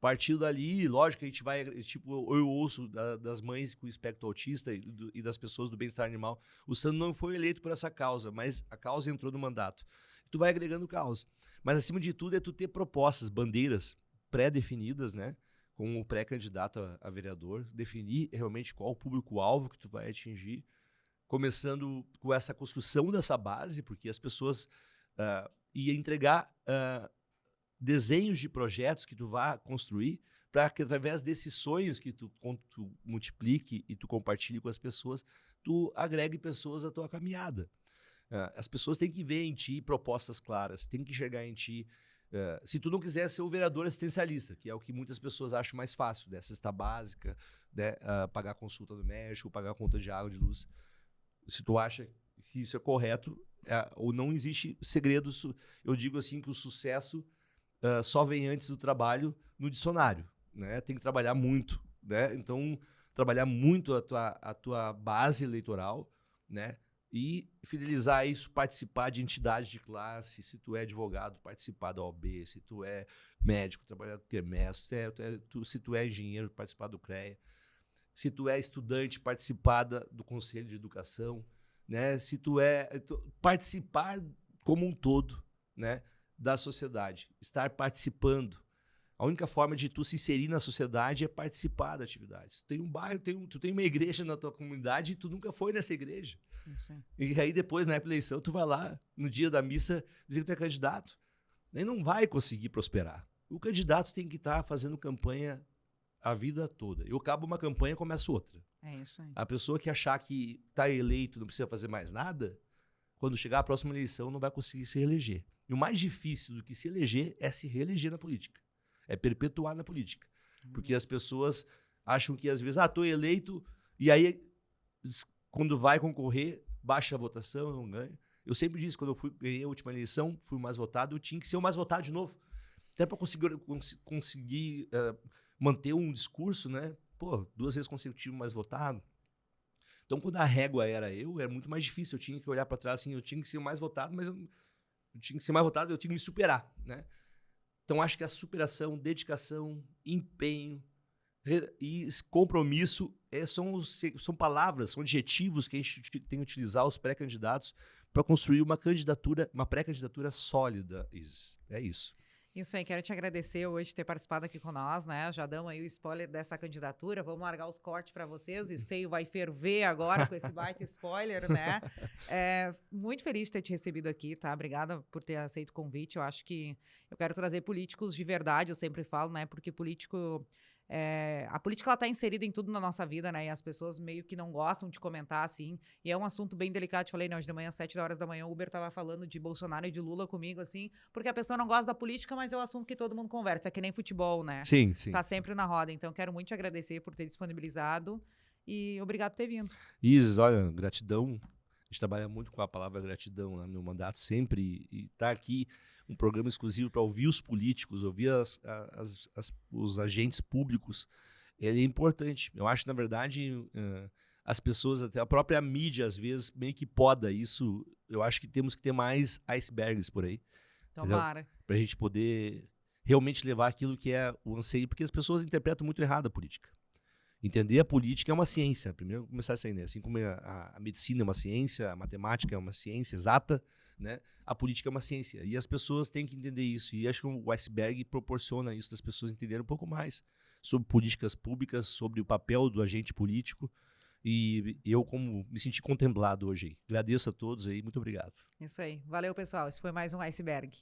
Partindo dali, lógico que a gente vai, eu ouço das mães com espectro autista e das pessoas do bem-estar animal, o Sandro não foi eleito por essa causa, mas a causa entrou no mandato. Tu vai agregando causa. Mas acima de tudo é tu ter propostas, bandeiras pré-definidas, né? Como pré-candidato a vereador, definir realmente qual o público-alvo que tu vai atingir começando com essa construção dessa base, porque as pessoas iam entregar desenhos de projetos que tu vai construir para que através desses sonhos que tu multiplique e tu compartilhe com as pessoas, tu agregue pessoas à tua caminhada. As pessoas têm que ver em ti propostas claras, têm que enxergar em ti. Se tu não quiser ser o vereador assistencialista, que é o que muitas pessoas acham mais fácil, né? Cesta básica, né? Pagar consulta do médico, pagar conta de água, de luz. Se tu acha que isso é correto, ou não existe segredo, eu digo assim que o sucesso só vem antes do trabalho no dicionário, né? Tem que trabalhar muito, né? Então, trabalhar muito a tua base eleitoral, né? E fidelizar isso, participar de entidades de classe, se tu é advogado, participar da OAB, se tu é médico, trabalhar no quermestre, se tu é engenheiro, participar do CREA, se tu é estudante, participar do Conselho de Educação, né? Se tu participar como um todo, né? Da sociedade, estar participando. A única forma de tu se inserir na sociedade é participar da atividade. Tu tem um bairro, tu tem uma igreja na tua comunidade e tu nunca foi nessa igreja. Sim. E aí depois, na eleição, tu vai lá, no dia da missa, dizer que tu é candidato. Aí não vai conseguir prosperar. O candidato tem que estar fazendo campanha a vida toda. Eu acabo uma campanha e começo outra. É isso aí. A pessoa que achar que está eleito, não precisa fazer mais nada, quando chegar a próxima eleição, não vai conseguir se reeleger. E o mais difícil do que se eleger é se reeleger na política. É perpetuar na política. Porque as pessoas acham que, às vezes, estou eleito, e aí, quando vai concorrer, baixa a votação, não ganha. Eu sempre disse, quando eu ganhei a última eleição, fui mais votado, eu tinha que ser o mais votado de novo. Até para conseguir manter um discurso, né? 2 vezes consecutivo mais votado. Então, quando a régua era muito mais difícil. Eu tinha que olhar para trás, assim, eu tinha que ser o mais votado, mas eu tinha que ser mais votado, eu tinha que me superar, né? Então, acho que a superação, dedicação, empenho e compromisso são palavras, são adjetivos que a gente tem que utilizar, os pré-candidatos, para construir uma pré-candidatura sólida. É isso. Isso aí, quero te agradecer hoje por ter participado aqui com nós, né? Já damos aí o spoiler dessa candidatura, vamos largar os cortes para vocês, o Esteio vai ferver agora com esse baita spoiler, né? Muito feliz de ter te recebido aqui, tá? Obrigada por ter aceito o convite, eu acho que eu quero trazer políticos de verdade, eu sempre falo, né? Porque político... a política ela tá inserida em tudo na nossa vida, né? E as pessoas meio que não gostam de comentar, assim. E é um assunto bem delicado. Te falei, né? Hoje de manhã, 7 horas da manhã, o Uber tava falando de Bolsonaro e de Lula comigo, assim. Porque a pessoa não gosta da política, mas é o assunto que todo mundo conversa. É que nem futebol, né? Sim, sim. Tá sempre na roda. Então, quero muito te agradecer por ter disponibilizado. E obrigado por ter vindo. Isis, olha, gratidão. A gente trabalha muito com a palavra gratidão no meu mandato sempre. E tá aqui um programa exclusivo para ouvir os políticos, ouvir os agentes públicos, ele é importante. Eu acho que, na verdade, as pessoas, até a própria mídia, às vezes, meio que poda isso. Eu acho que temos que ter mais icebergs por aí. Tomara. Para a gente poder realmente levar aquilo que é o anseio, porque as pessoas interpretam muito errado a política. Entender a política é uma ciência. Primeiro, começar assim, né? Assim como a medicina é uma ciência, a matemática é uma ciência exata, né? A política é uma ciência. E as pessoas têm que entender isso. E acho que o iceberg proporciona isso, das pessoas entenderem um pouco mais sobre políticas públicas, sobre o papel do agente político. E eu me senti contemplado hoje. Agradeço a todos aí. Muito obrigado. Isso aí. Valeu, pessoal. Esse foi mais um Iceberg.